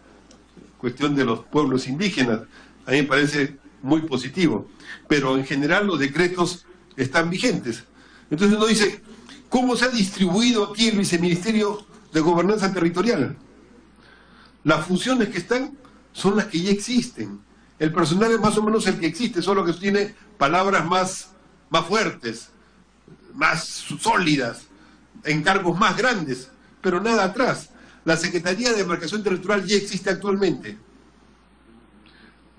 cuestión de los pueblos indígenas, a mí me parece muy positivo, pero en general los decretos están vigentes. Entonces uno dice, ¿cómo se ha distribuido aquí el Viceministerio de Gobernanza Territorial? Las funciones que están son las que ya existen. El personal es más o menos el que existe, solo que tiene palabras más fuertes, más sólidas, encargos más grandes, pero nada atrás. La Secretaría de Demarcación Territorial ya existe actualmente.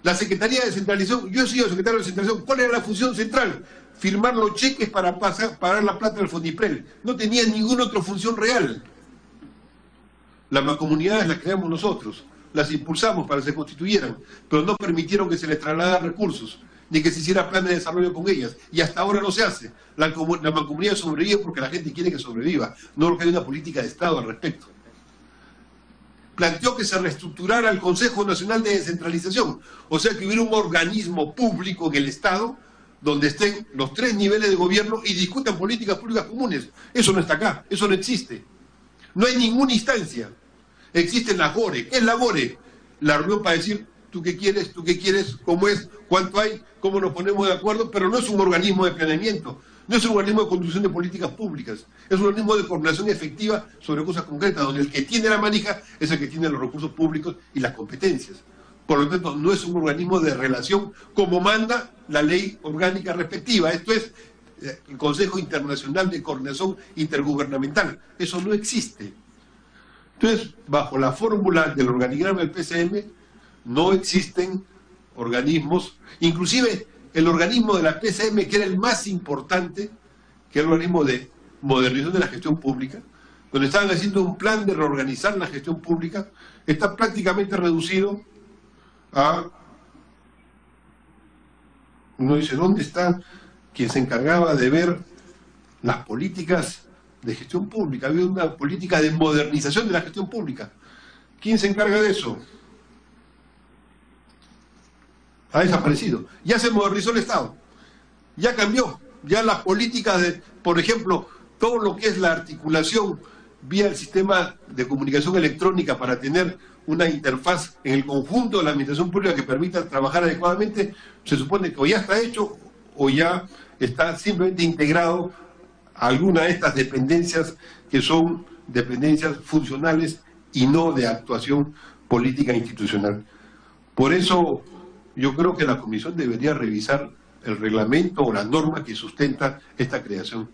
La Secretaría de Descentralización, yo he sido secretario de Descentralización, ¿cuál era la función central? Firmar los cheques para pagar la plata del Fondiprel. No tenía ninguna otra función real. Las mancomunidades las creamos nosotros, las impulsamos para que se constituyeran, pero no permitieron que se les trasladaran recursos, ni que se hiciera plan de desarrollo con ellas. Y hasta ahora no se hace. La mancomunidad sobrevive porque la gente quiere que sobreviva, no porque hay una política de Estado al respecto. Planteó que se reestructurara el Consejo Nacional de Descentralización, o sea que hubiera un organismo público en el Estado donde estén los 3 niveles de gobierno y discutan políticas públicas comunes. Eso no está acá, eso no existe. No hay ninguna instancia. Existe la GORE. ¿Qué es la GORE? La reunión para decir tú qué quieres, cómo es, cuánto hay, cómo nos ponemos de acuerdo, pero no es un organismo de planeamiento, no es un organismo de conducción de políticas públicas, es un organismo de coordinación efectiva sobre cosas concretas, donde el que tiene la manija es el que tiene los recursos públicos y las competencias. Por lo tanto, no es un organismo de relación como manda la ley orgánica respectiva. Esto es el Consejo Internacional de Coordinación Intergubernamental. Eso no existe. Entonces, bajo la fórmula del organigrama del PCM, no existen organismos, inclusive el organismo de la PCM, que era el más importante, que era el organismo de modernización de la gestión pública, donde estaban haciendo un plan de reorganizar la gestión pública, está prácticamente reducido a... Uno dice, ¿dónde está quien se encargaba de ver las políticas de gestión pública? Había una política de modernización de la gestión pública. ¿Quién se encarga de eso? Ha desaparecido. Ya se modernizó el Estado. Ya cambió. Ya las políticas de, por ejemplo, todo lo que es la articulación vía el sistema de comunicación electrónica para tener una interfaz en el conjunto de la administración pública que permita trabajar adecuadamente, se supone que o ya está hecho o ya está simplemente integrado a alguna de estas dependencias que son dependencias funcionales y no de actuación política institucional. Por eso yo creo que la Comisión debería revisar el reglamento o la norma que sustenta esta creación.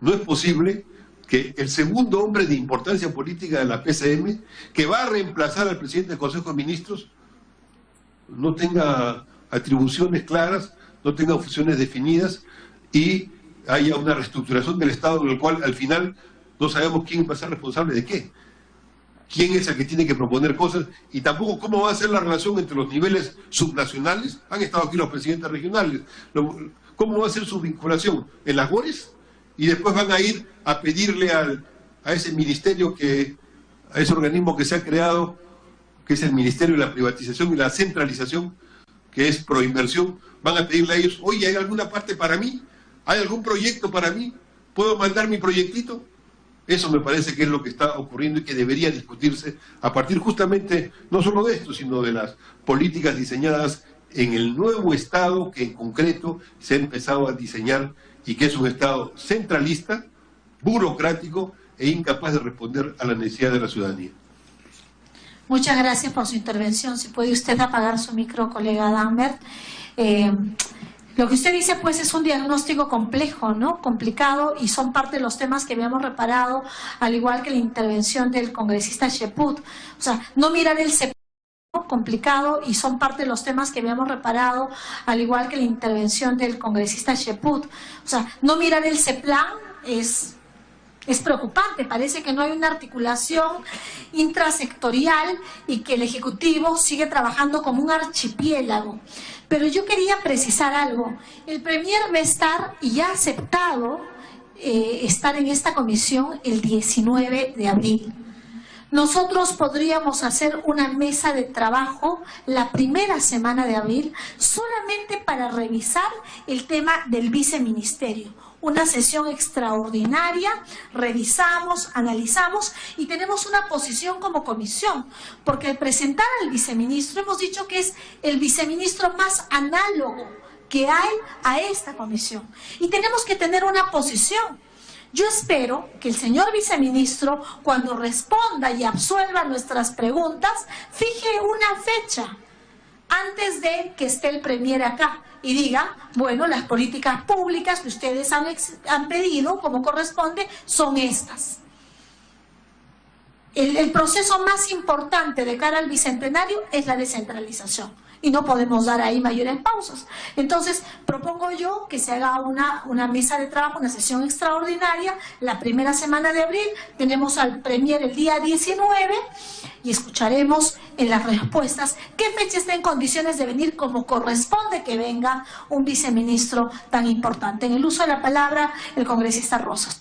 No es posible que el segundo hombre de importancia política de la PCM, que va a reemplazar al presidente del Consejo de Ministros, no tenga atribuciones claras, no tenga funciones definidas y haya una reestructuración del Estado en el cual al final no sabemos quién va a ser responsable de qué. Quién es el que tiene que proponer cosas y tampoco cómo va a ser la relación entre los niveles subnacionales. Han estado aquí los presidentes regionales. ¿Cómo va a ser su vinculación? ¿En las GORES? Y después van a ir a pedirle a ese ministerio, a ese organismo que se ha creado, que es el Ministerio de la Privatización y la Centralización, que es Proinversión, van a pedirle a ellos, oye, ¿hay alguna parte para mí? ¿Hay algún proyecto para mí? ¿Puedo mandar mi proyectito? Eso me parece que es lo que está ocurriendo y que debería discutirse a partir justamente, no solo de esto, sino de las políticas diseñadas en el nuevo Estado que en concreto se ha empezado a diseñar y que es un Estado centralista, burocrático e incapaz de responder a la necesidad de la ciudadanía. Muchas gracias por su intervención. Si puede usted apagar su micro, colega Adalbert. Lo que usted dice, pues, es un diagnóstico complejo, ¿no? Complicado, y son parte de los temas que habíamos reparado, al igual que la intervención del congresista Cheput. O sea, no mirar el CEPLAN, ¿no? Complicado, y son parte de los temas que habíamos reparado, al igual que la intervención del congresista Cheput. O sea, no mirar el CEPLAN es preocupante. Parece que no hay una articulación intrasectorial y que el Ejecutivo sigue trabajando como un archipiélago. Pero yo quería precisar algo. El Premier va a estar y ya ha aceptado estar en esta comisión el 19 de abril. Nosotros podríamos hacer una mesa de trabajo la primera semana de abril solamente para revisar el tema del viceministerio. Una sesión extraordinaria, revisamos, analizamos y tenemos una posición como comisión, porque al presentar al viceministro hemos dicho que es el viceministro más análogo que hay a esta comisión y tenemos que tener una posición. Yo espero que el señor viceministro, cuando responda y absuelva nuestras preguntas, fije una fecha. antes de que esté el Premier acá y diga, bueno, las políticas públicas que ustedes han pedido, como corresponde, son estas. El proceso más importante de cara al Bicentenario es la descentralización. Y no podemos dar ahí mayores pausas. Entonces, propongo yo que se haga una mesa de trabajo, una sesión extraordinaria, la primera semana de abril. Tenemos al Premier el día 19 y escucharemos en las respuestas qué fecha está en condiciones de venir como corresponde que venga un viceministro tan importante. En el uso de la palabra, el congresista Rosas.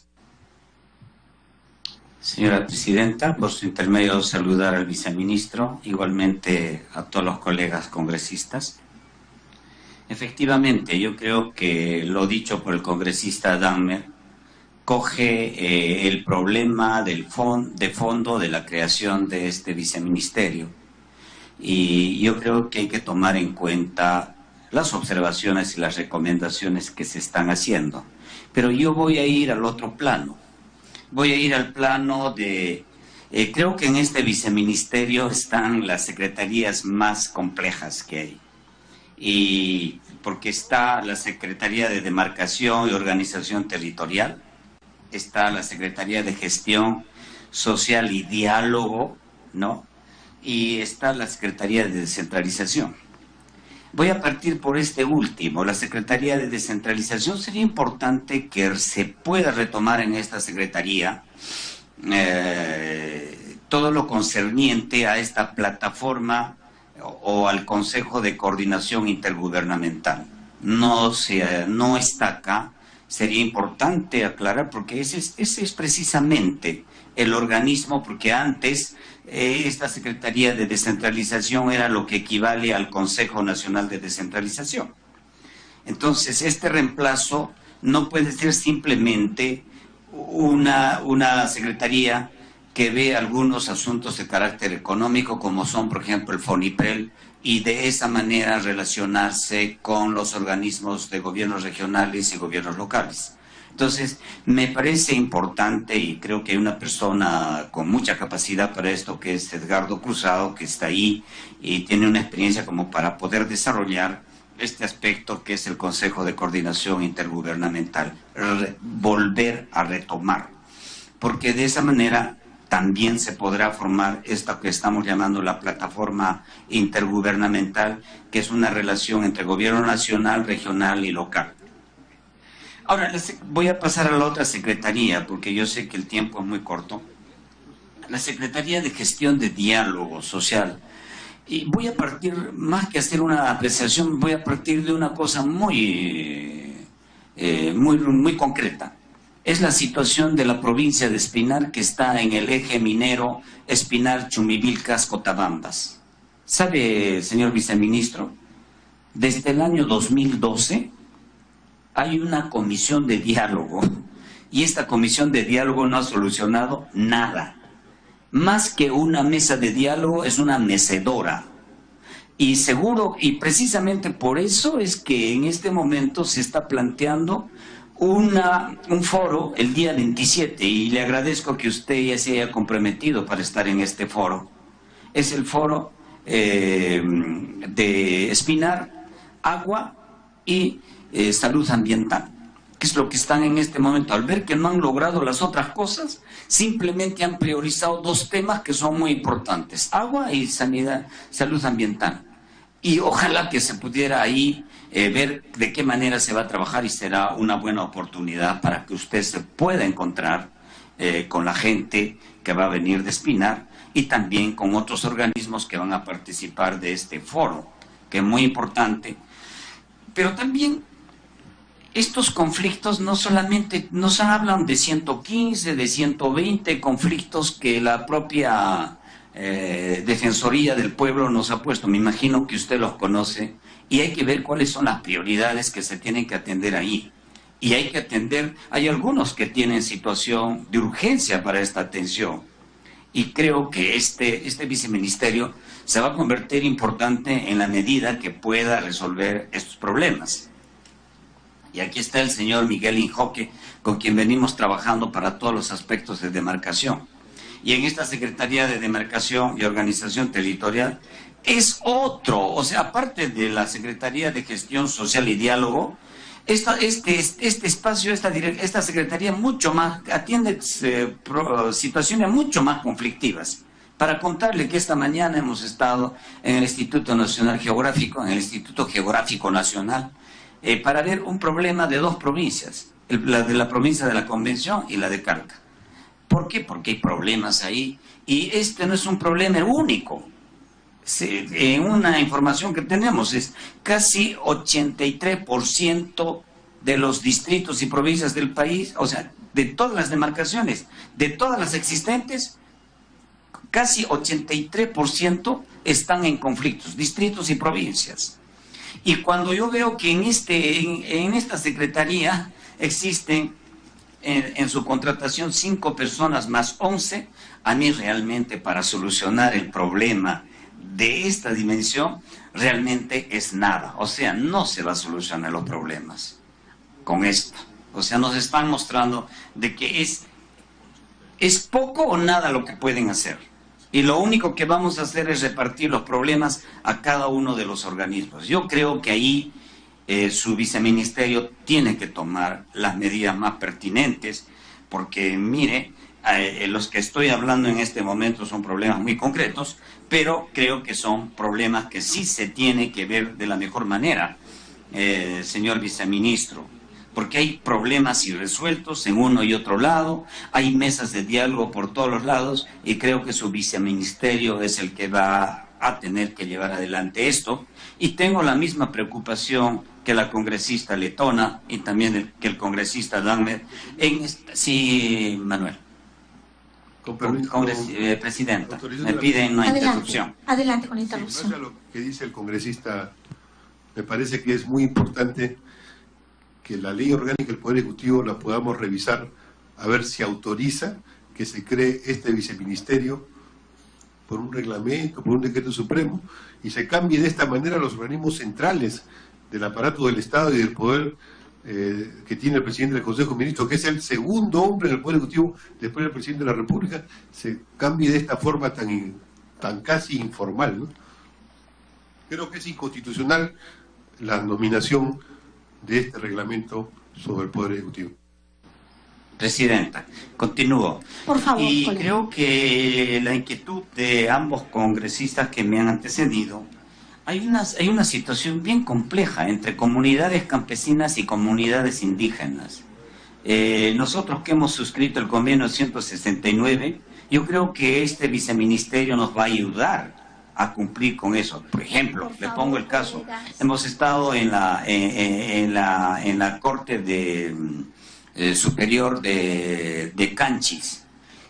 Señora Presidenta, por su intermedio saludar al viceministro, igualmente a todos los colegas congresistas. Efectivamente, yo creo que lo dicho por el congresista Dahmer coge el problema de fondo de la creación de este viceministerio. Y yo creo que hay que tomar en cuenta las observaciones y las recomendaciones que se están haciendo. Pero yo voy a ir al otro plano. Voy a ir al plano de... creo que en este viceministerio están las secretarías más complejas que hay. Y porque está la Secretaría de Demarcación y Organización Territorial, está la Secretaría de Gestión Social y Diálogo, ¿no? Y está la Secretaría de Descentralización. Voy a partir por este último, la Secretaría de Descentralización. Sería importante que se pueda retomar en esta Secretaría todo lo concerniente a esta plataforma o al Consejo de Coordinación Intergubernamental. No está acá. Sería importante aclarar porque ese es precisamente el organismo, porque antes esta Secretaría de Descentralización era lo que equivale al Consejo Nacional de Descentralización. Entonces, este reemplazo no puede ser simplemente una secretaría que ve algunos asuntos de carácter económico, como son, por ejemplo, el FONIPREL, y de esa manera relacionarse con los organismos de gobiernos regionales y gobiernos locales. Entonces, me parece importante, y creo que hay una persona con mucha capacidad para esto, que es Edgardo Cruzado, que está ahí y tiene una experiencia como para poder desarrollar este aspecto que es el Consejo de Coordinación Intergubernamental, volver a retomar, porque de esa manera también se podrá formar esta que estamos llamando la plataforma intergubernamental, que es una relación entre gobierno nacional, regional y local. Ahora, voy a pasar a la otra secretaría, porque yo sé que el tiempo es muy corto. La Secretaría de Gestión de Diálogo Social. Y voy a partir, más que hacer una apreciación, voy a partir de una cosa muy concreta. Es la situación de la provincia de Espinar, que está en el eje minero Espinar-Chumivilcas-Cotabambas. ¿Sabe, señor viceministro? Desde el año 2012 hay una comisión de diálogo y esta comisión de diálogo no ha solucionado nada. Más que una mesa de diálogo, es una mecedora. Y seguro, y precisamente por eso es que en este momento se está planteando un foro el día 27, y le agradezco que usted ya se haya comprometido para estar en este foro. Es el foro de Espinar, agua y salud ambiental, que es lo que están en este momento. Al ver que no han logrado las otras cosas, simplemente han priorizado dos temas que son muy importantes: agua y salud ambiental. Y ojalá que se pudiera ahí ver de qué manera se va a trabajar, y será una buena oportunidad para que usted se pueda encontrar con la gente que va a venir de Espinar y también con otros organismos que van a participar de este foro, que es muy importante. Pero también estos conflictos no solamente nos hablan de 115, de 120 conflictos que la propia Defensoría del Pueblo nos ha puesto. Me imagino que usted los conoce, y hay que ver cuáles son las prioridades que se tienen que atender ahí. Y hay que atender, hay algunos que tienen situación de urgencia para esta atención. Y creo que este viceministerio se va a convertir importante en la medida que pueda resolver estos problemas. Y aquí está el señor Miguel Injoque, con quien venimos trabajando para todos los aspectos de demarcación. Y en esta Secretaría de Demarcación y Organización Territorial es otro, o sea, aparte de la Secretaría de Gestión Social y Diálogo, este espacio, esta Secretaría mucho más, atiende situaciones mucho más conflictivas. Para contarle que esta mañana hemos estado en el Instituto Nacional Geográfico, en el Instituto Geográfico Nacional, para ver un problema de dos provincias, la de la provincia de la Convención y la de Calca. ¿Por qué? Porque hay problemas ahí, y este no es un problema único. En una información que tenemos es casi 83% de los distritos y provincias del país, o sea, de todas las demarcaciones, de todas las existentes, casi 83% están en conflictos, distritos y provincias. Y cuando yo veo que en esta secretaría existen en su contratación 5 personas más 11, a mí realmente para solucionar el problema de esta dimensión realmente es nada. O sea, no se va a solucionar los problemas con esto. O sea, nos están mostrando de que es poco o nada lo que pueden hacer. Y lo único que vamos a hacer es repartir los problemas a cada uno de los organismos. Yo creo que ahí su viceministerio tiene que tomar las medidas más pertinentes, porque mire, los que estoy hablando en este momento son problemas muy concretos, pero creo que son problemas que sí se tiene que ver de la mejor manera, señor viceministro, porque hay problemas irresueltos en uno y otro lado, hay mesas de diálogo por todos los lados, y creo que su viceministerio es el que va a tener que llevar adelante esto. Y tengo la misma preocupación que la congresista letona y también que el congresista Dahmer. Sí, Manuel. Presidenta, me piden una interrupción. Adelante con la interrupción. En base a lo que dice el congresista, me parece que es muy importante que la ley orgánica del Poder Ejecutivo la podamos revisar, a ver si autoriza que se cree este viceministerio por un reglamento, por un decreto supremo, y se cambie de esta manera los organismos centrales del aparato del Estado y del poder que tiene el presidente del Consejo de Ministros, que es el segundo hombre del Poder Ejecutivo después del presidente de la República, se cambie de esta forma tan casi informal, ¿no? Creo que es inconstitucional la nominación de este reglamento sobre el Poder Ejecutivo. Presidenta, continúo. Por favor, y colega. creo que la inquietud de ambos congresistas que me han antecedido, hay una situación bien compleja entre comunidades campesinas y comunidades indígenas. Nosotros que hemos suscrito el convenio 169, yo creo que este viceministerio nos va a ayudar a cumplir con eso. Por ejemplo, le pongo el caso, hemos estado en la Corte Superior de Canchis,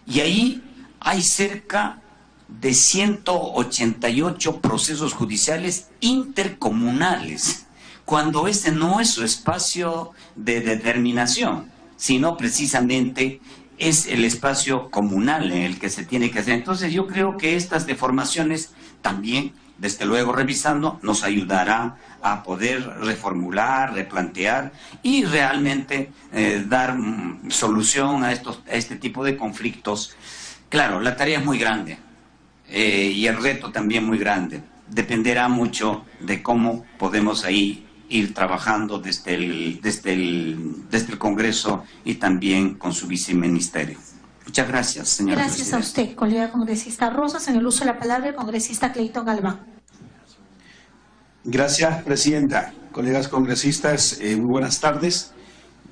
y ahí hay cerca de 188 procesos judiciales intercomunales, cuando ese no es su espacio de determinación, sino precisamente es el espacio comunal en el que se tiene que hacer. Entonces yo creo que estas deformaciones también, desde luego revisando, nos ayudará a poder reformular, replantear y realmente dar solución a este tipo de conflictos. Claro, la tarea es muy grande y el reto también muy grande. Dependerá mucho de cómo podemos ahí ir trabajando desde el Congreso y también con su viceministerio. Muchas gracias, señora Gracias presidenta. a usted, colega congresista Rosas. En el uso de la palabra, el congresista Cleiton Galván. Gracias, presidenta. Colegas congresistas, muy buenas tardes.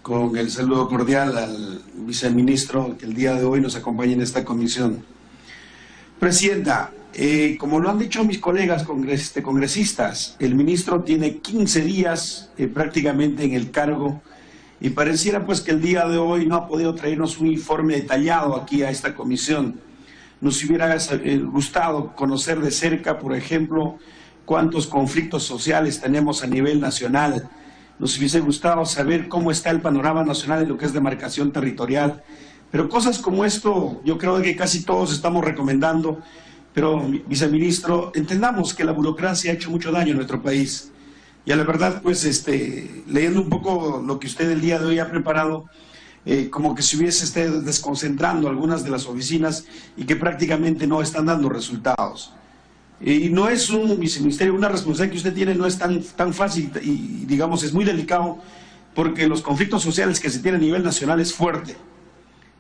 Con el saludo cordial al viceministro que el día de hoy nos acompaña en esta comisión. Presidenta, como lo han dicho mis colegas congresistas, el ministro tiene 15 días prácticamente en el cargo, y pareciera pues que el día de hoy no ha podido traernos un informe detallado aquí a esta comisión. Nos hubiera gustado conocer de cerca, por ejemplo, cuántos conflictos sociales tenemos a nivel nacional. Nos hubiese gustado saber cómo está el panorama nacional en lo que es demarcación territorial. Pero cosas como esto, yo creo que casi todos estamos recomendando. Pero, viceministro, entendamos que la burocracia ha hecho mucho daño en nuestro país. Y a la verdad, pues, leyendo un poco lo que usted el día de hoy ha preparado, como que se hubiese desconcentrando algunas de las oficinas y que prácticamente no están dando resultados. Y no es un viceministerio, una responsabilidad que usted tiene no es tan fácil y digamos es muy delicado, porque los conflictos sociales que se tienen a nivel nacional es fuerte.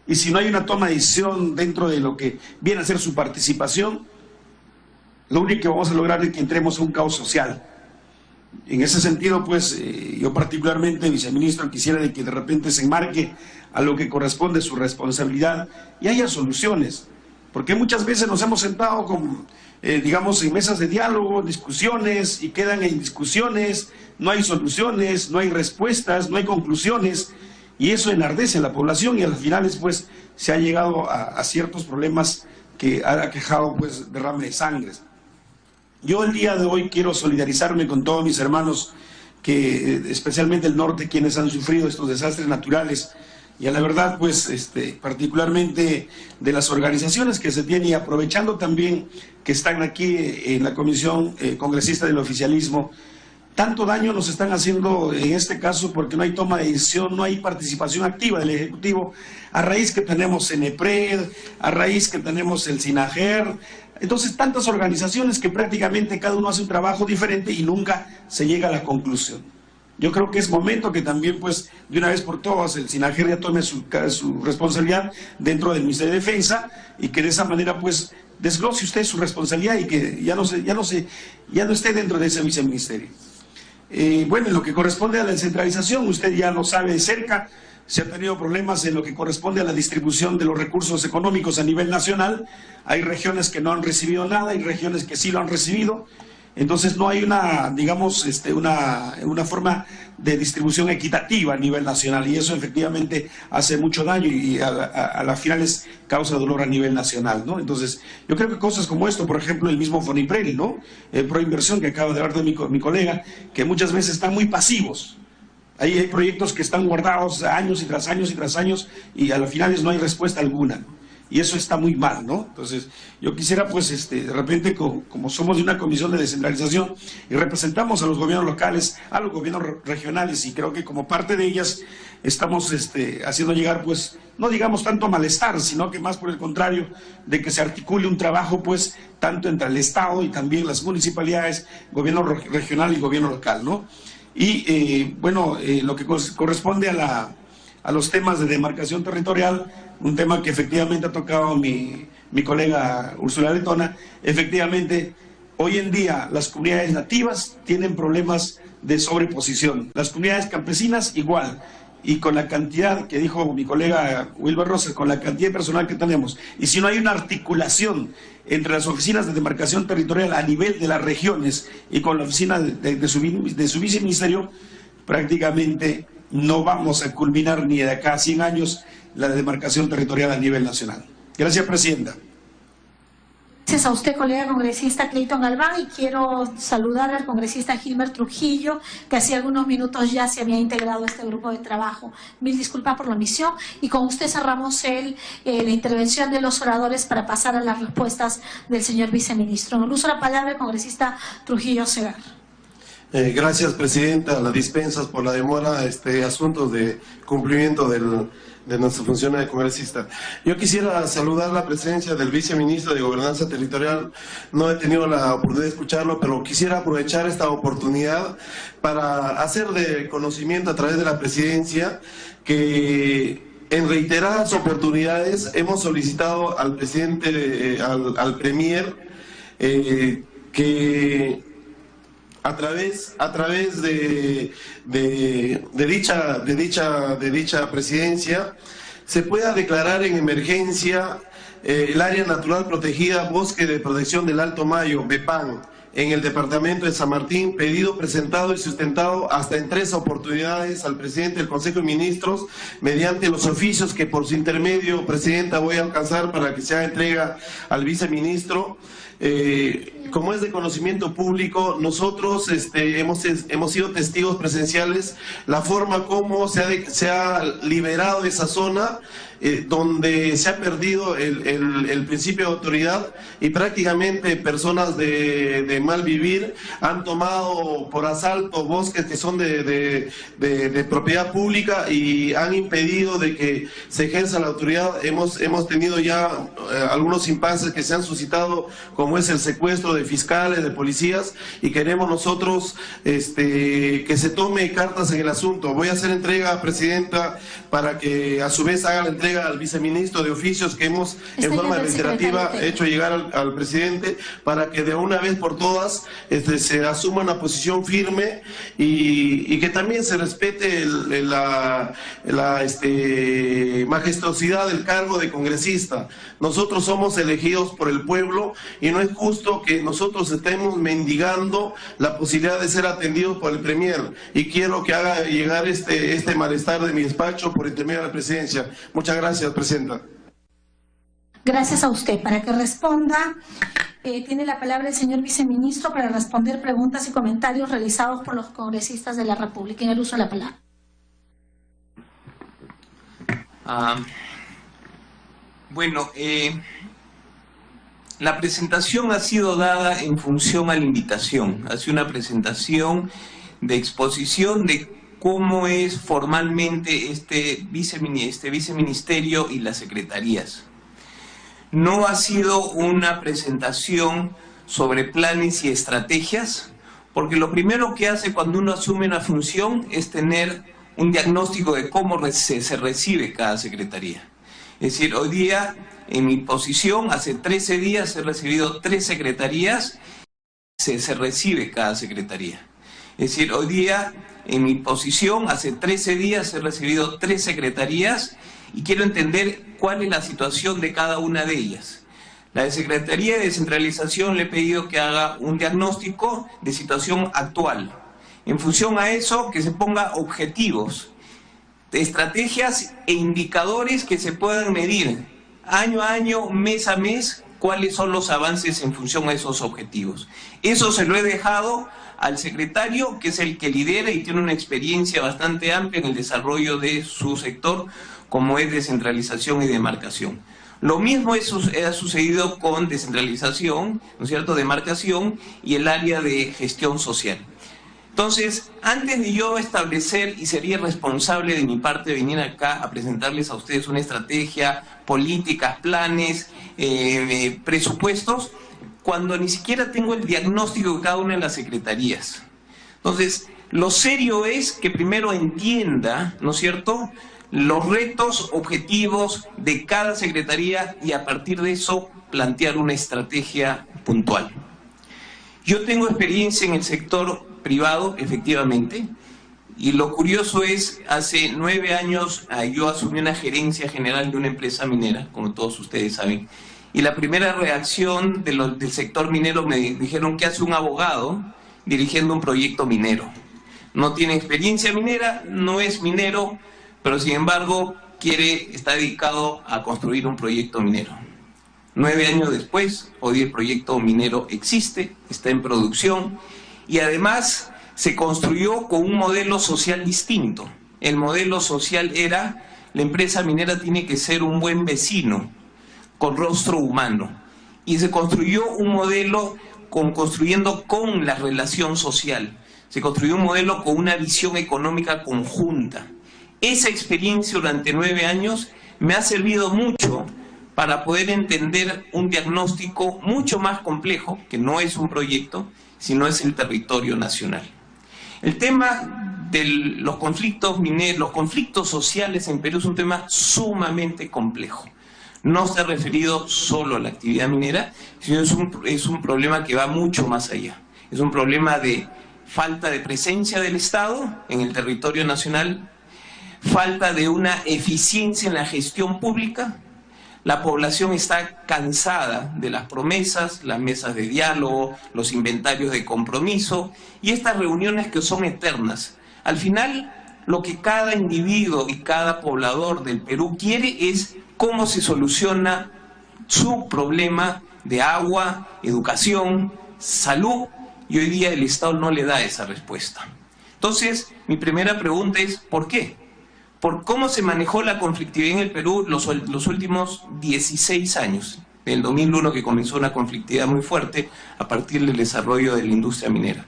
Y si no hay una toma de decisión dentro de lo que viene a ser su participación, lo único que vamos a lograr es que entremos a un caos social. En ese sentido, pues, yo particularmente, viceministro, quisiera de que de repente se enmarque a lo que corresponde su responsabilidad y haya soluciones. Porque muchas veces nos hemos sentado con, digamos, en mesas de diálogo, discusiones, y quedan en discusiones, no hay soluciones, no hay respuestas, no hay conclusiones, y eso enardece a la población y al final después se ha llegado a ciertos problemas que ha aquejado, pues, derrame de sangre. Yo el día de hoy quiero solidarizarme con todos mis hermanos, que especialmente el norte, quienes han sufrido estos desastres naturales, y a la verdad, pues, particularmente de las organizaciones que se tienen, y aprovechando también que están aquí en la Comisión Congresista del Oficialismo, tanto daño nos están haciendo en este caso porque no hay toma de decisión, no hay participación activa del Ejecutivo, a raíz que tenemos CENEPRED, a raíz que tenemos el SINAGER. Entonces, tantas organizaciones que prácticamente cada uno hace un trabajo diferente y nunca se llega a la conclusión. Yo creo que es momento que también, pues, de una vez por todas, el SINAGER ya tome su responsabilidad dentro del Ministerio de Defensa y que de esa manera, pues, desglose usted su responsabilidad y que ya no esté dentro de ese viceministerio. Bueno, en lo que corresponde a la descentralización, usted ya lo sabe de cerca, se han tenido problemas en lo que corresponde a la distribución de los recursos económicos a nivel nacional. Hay regiones que no han recibido nada, hay regiones que sí lo han recibido. Entonces no hay una, digamos, una forma de distribución equitativa a nivel nacional, y eso efectivamente hace mucho daño y a las finales causa dolor a nivel nacional, ¿no? Entonces yo creo que cosas como esto, por ejemplo el mismo Foniprel, ¿no? Proinversión que acaba de hablar de mi colega, que muchas veces están muy pasivos. Hay proyectos que están guardados años y tras años y tras años y a las finales no hay respuesta alguna, ¿no? Y eso está muy mal, ¿no? Entonces, yo quisiera, pues, de repente, como somos de una comisión de descentralización y representamos a los gobiernos locales, a los gobiernos regionales, y creo que como parte de ellas estamos haciendo llegar, pues, no digamos tanto malestar, sino que más por el contrario, de que se articule un trabajo, pues, tanto entre el Estado y también las municipalidades, gobierno regional y gobierno local, ¿no? Y, bueno, lo que corresponde a los temas de demarcación territorial, un tema que efectivamente ha tocado mi colega Úrsula Letona. Efectivamente, hoy en día las comunidades nativas tienen problemas de sobreposición, las comunidades campesinas igual, y con la cantidad que dijo mi colega Wilber Rosas, con la cantidad de personal que tenemos, y si no hay una articulación entre las oficinas de demarcación territorial a nivel de las regiones y con la oficina de su viceministerio, prácticamente no vamos a culminar ni de acá a 100 años la demarcación territorial a nivel nacional. Gracias, Presidenta. Gracias a usted, colega congresista Clayton Galván, y quiero saludar al congresista Gilmer Trujillo, que hace algunos minutos ya se había integrado a este grupo de trabajo. Mil disculpas por la omisión, y con usted cerramos la intervención de los oradores para pasar a las respuestas del señor viceministro. En el uso de la palabra el congresista Trujillo Segar. Gracias, Presidenta. Las dispensas por la demora, asuntos de cumplimiento de nuestra función de congresista. Yo quisiera saludar la presencia del viceministro de Gobernanza Territorial. No he tenido la oportunidad de escucharlo, pero quisiera aprovechar esta oportunidad para hacer de conocimiento a través de la presidencia que en reiteradas oportunidades hemos solicitado al presidente, al premier, que a través de dicha presidencia se pueda declarar en emergencia el área natural protegida Bosque de Protección del Alto Mayo, BEPAN, en el departamento de San Martín, pedido presentado y sustentado hasta en 3 oportunidades al presidente del Consejo de Ministros, mediante los oficios que por su intermedio, Presidenta, voy a alcanzar para que se haga entrega al viceministro. Como es de conocimiento público, nosotros hemos sido testigos presenciales la forma como se ha liberado esa zona donde se ha perdido el principio de autoridad y prácticamente personas de mal vivir han tomado por asalto bosques que son de propiedad pública y han impedido de que se ejerza la autoridad. Hemos tenido ya algunos impases que se han suscitado, como es el secuestro de fiscales, de policías, y queremos nosotros que se tome cartas en el asunto. Voy a hacer entrega, Presidenta, para que a su vez haga la entrega al viceministro de oficios que hemos en forma reiterativa hecho llegar al presidente, para que de una vez por todas se asuma una posición firme y que también se respete la majestuosidad del cargo de congresista. Nosotros somos elegidos por el pueblo y no es justo que nosotros estemos mendigando la posibilidad de ser atendidos por el Premier, y quiero que haga llegar este malestar de mi despacho por intermedio de la presidencia. Muchas gracias, Presidenta. Gracias a usted. Para que responda, tiene la palabra el señor viceministro para responder preguntas y comentarios realizados por los congresistas de la República. En el uso de la palabra. Bueno, la presentación ha sido dada en función a la invitación. Ha sido una presentación de exposición de cómo es formalmente este viceministerio y las secretarías. No ha sido una presentación sobre planes y estrategias, porque lo primero que hace cuando uno asume una función es tener un diagnóstico de cómo se recibe cada secretaría. Es decir, hoy día, en mi posición, hace 13 días he recibido 3 secretarías, se recibe cada secretaría. Es decir, hoy día, en mi posición, hace 13 días he recibido 3 secretarías y quiero entender cuál es la situación de cada una de ellas. La de Secretaría de Descentralización le he pedido que haga un diagnóstico de situación actual. En función a eso, que se ponga objetivos, estrategias e indicadores que se puedan medir año a año, mes a mes, cuáles son los avances en función a esos objetivos. Eso se lo he dejado al secretario, que es el que lidera y tiene una experiencia bastante amplia en el desarrollo de su sector, como es descentralización y demarcación. Lo mismo ha sucedido con descentralización, ¿no es cierto?, demarcación y el área de gestión social. Entonces, antes de yo establecer, y sería responsable de mi parte venir acá a presentarles a ustedes una estrategia, políticas, planes, presupuestos, cuando ni siquiera tengo el diagnóstico de cada una de las secretarías. Entonces, lo serio es que primero entienda, ¿no es cierto?, los retos, objetivos de cada secretaría y a partir de eso plantear una estrategia puntual. Yo tengo experiencia en el sector privado, efectivamente, y lo curioso es, hace 9 años yo asumí una gerencia general de una empresa minera, como todos ustedes saben, y la primera reacción del sector minero me dijeron: ¿qué hace un abogado dirigiendo un proyecto minero? No tiene experiencia minera, no es minero, pero sin embargo está dedicado a construir un proyecto minero. 9 años después, hoy el proyecto minero existe, está en producción y además se construyó con un modelo social distinto. El modelo social era: la empresa minera tiene que ser un buen vecino, con rostro humano. Y se construyó un modelo construyendo con la relación social. Se construyó un modelo con una visión económica conjunta. Esa experiencia durante 9 años me ha servido mucho para poder entender un diagnóstico mucho más complejo, que no es un proyecto, sino es el territorio nacional. El tema de los conflictos mineros, los conflictos sociales en Perú es un tema sumamente complejo. No está referido solo a la actividad minera, sino es un problema que va mucho más allá. Es un problema de falta de presencia del Estado en el territorio nacional, falta de una eficiencia en la gestión pública. La población está cansada de las promesas, las mesas de diálogo, los inventarios de compromiso y estas reuniones que son eternas. Al final, lo que cada individuo y cada poblador del Perú quiere es cómo se soluciona su problema de agua, educación, salud, y hoy día el Estado no le da esa respuesta. Entonces, mi primera pregunta es: ¿por qué? por cómo se manejó la conflictividad en el Perú los últimos 16 años, del 2001 que comenzó una conflictividad muy fuerte a partir del desarrollo de la industria minera.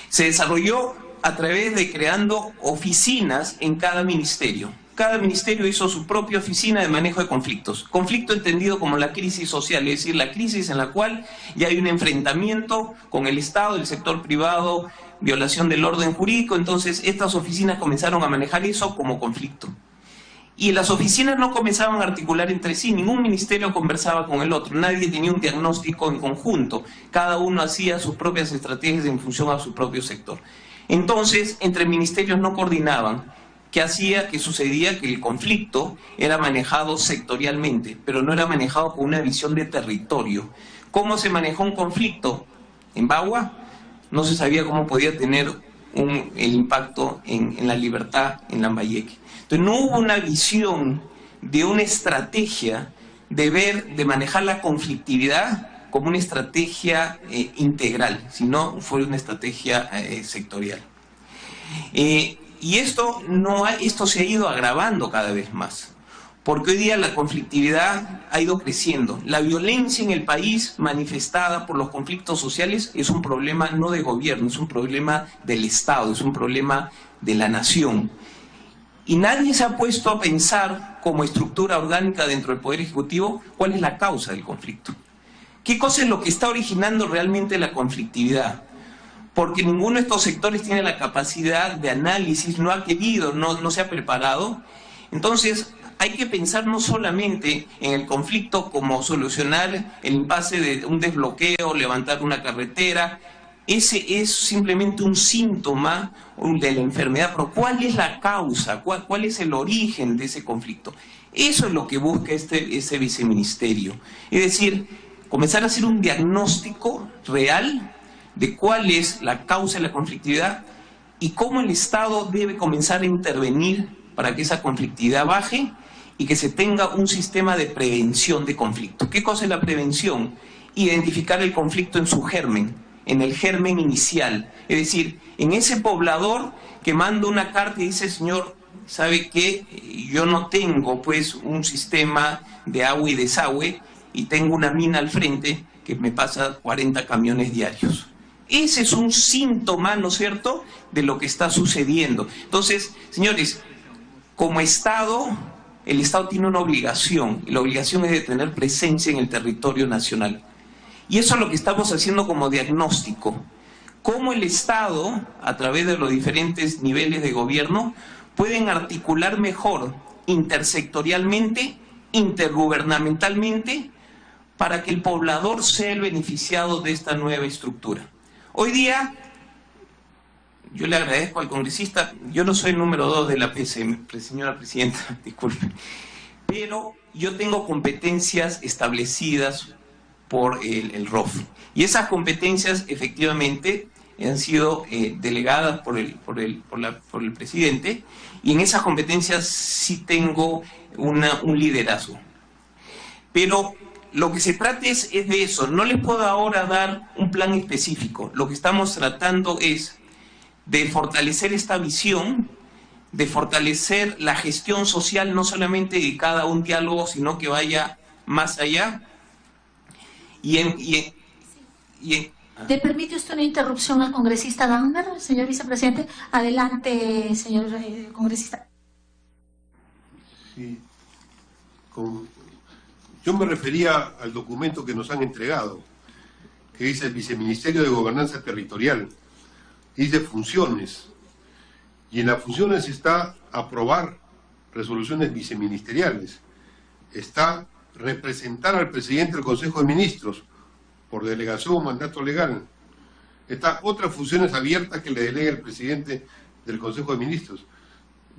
Se desarrolló a través de creando oficinas en cada ministerio. Cada ministerio hizo su propia oficina de manejo de conflictos. Conflicto entendido como la crisis social, es decir, la crisis en la cual ya hay un enfrentamiento con el Estado, el sector privado, violación del orden jurídico. Entonces estas oficinas comenzaron a manejar eso como conflicto. Y las oficinas no comenzaban a articular entre sí, ningún ministerio conversaba con el otro, nadie tenía un diagnóstico en conjunto, cada uno hacía sus propias estrategias en función a su propio sector. Entonces, entre ministerios no coordinaban. ¿Qué hacía? Que sucedía que el conflicto era manejado sectorialmente, pero no era manejado con una visión de territorio. ¿Cómo se manejó un conflicto en Bagua? No se sabía cómo podía tener el impacto en la libertad en Lambayeque. Entonces no hubo una visión de una estrategia de manejar la conflictividad como una estrategia integral, sino fue una estrategia sectorial. Y esto se ha ido agravando cada vez más, porque hoy día la conflictividad ha ido creciendo. La violencia en el país manifestada por los conflictos sociales es un problema no de gobierno, es un problema del Estado, es un problema de la nación. Y nadie se ha puesto a pensar como estructura orgánica dentro del Poder Ejecutivo cuál es la causa del conflicto. ¿Qué cosa es lo que está originando realmente la conflictividad? Porque ninguno de estos sectores tiene la capacidad de análisis, no ha querido, no se ha preparado. Entonces hay que pensar no solamente en el conflicto como solucionar el impasse de un desbloqueo, levantar una carretera. Ese es simplemente un síntoma de la enfermedad, pero ¿cuál es la causa? ¿Cuál es el origen de ese conflicto? Eso es lo que busca ese viceministerio. Es decir, comenzar a hacer un diagnóstico real de cuál es la causa de la conflictividad y cómo el Estado debe comenzar a intervenir para que esa conflictividad baje y que se tenga un sistema de prevención de conflicto. ¿Qué cosa es la prevención? Identificar el conflicto en su germen, en el germen inicial. Es decir, en ese poblador que manda una carta y dice, señor, ¿sabe qué? Yo no tengo pues un sistema de agua y desagüe y tengo una mina al frente que me pasa 40 camiones diarios. Ese es un síntoma, ¿no es cierto?, de lo que está sucediendo. Entonces, señores, como Estado, el Estado tiene una obligación, y la obligación es de tener presencia en el territorio nacional. Y eso es lo que estamos haciendo como diagnóstico. Cómo el Estado, a través de los diferentes niveles de gobierno, pueden articular mejor intersectorialmente, intergubernamentalmente, para que el poblador sea el beneficiado de esta nueva estructura. Hoy día, yo le agradezco al congresista, yo no soy el número 2 de la PCM, señora presidenta, disculpe, pero yo tengo competencias establecidas por el ROF. Y esas competencias efectivamente han sido delegadas por el presidente, y en esas competencias sí tengo un liderazgo. Pero lo que se trata es de eso. No les puedo ahora dar un plan específico. Lo que estamos tratando es de fortalecer esta visión, de fortalecer la gestión social, no solamente dedicada a un diálogo, sino que vaya más allá. ¿Le permite usted una interrupción al congresista Dahmer, señor vicepresidente? Adelante, señor congresista. Sí. Yo me refería al documento que nos han entregado, que dice el Viceministerio de Gobernanza Territorial, dice funciones, y en las funciones está aprobar resoluciones viceministeriales, está representar al presidente del Consejo de Ministros por delegación o mandato legal, está otras funciones abiertas que le delega el presidente del Consejo de Ministros.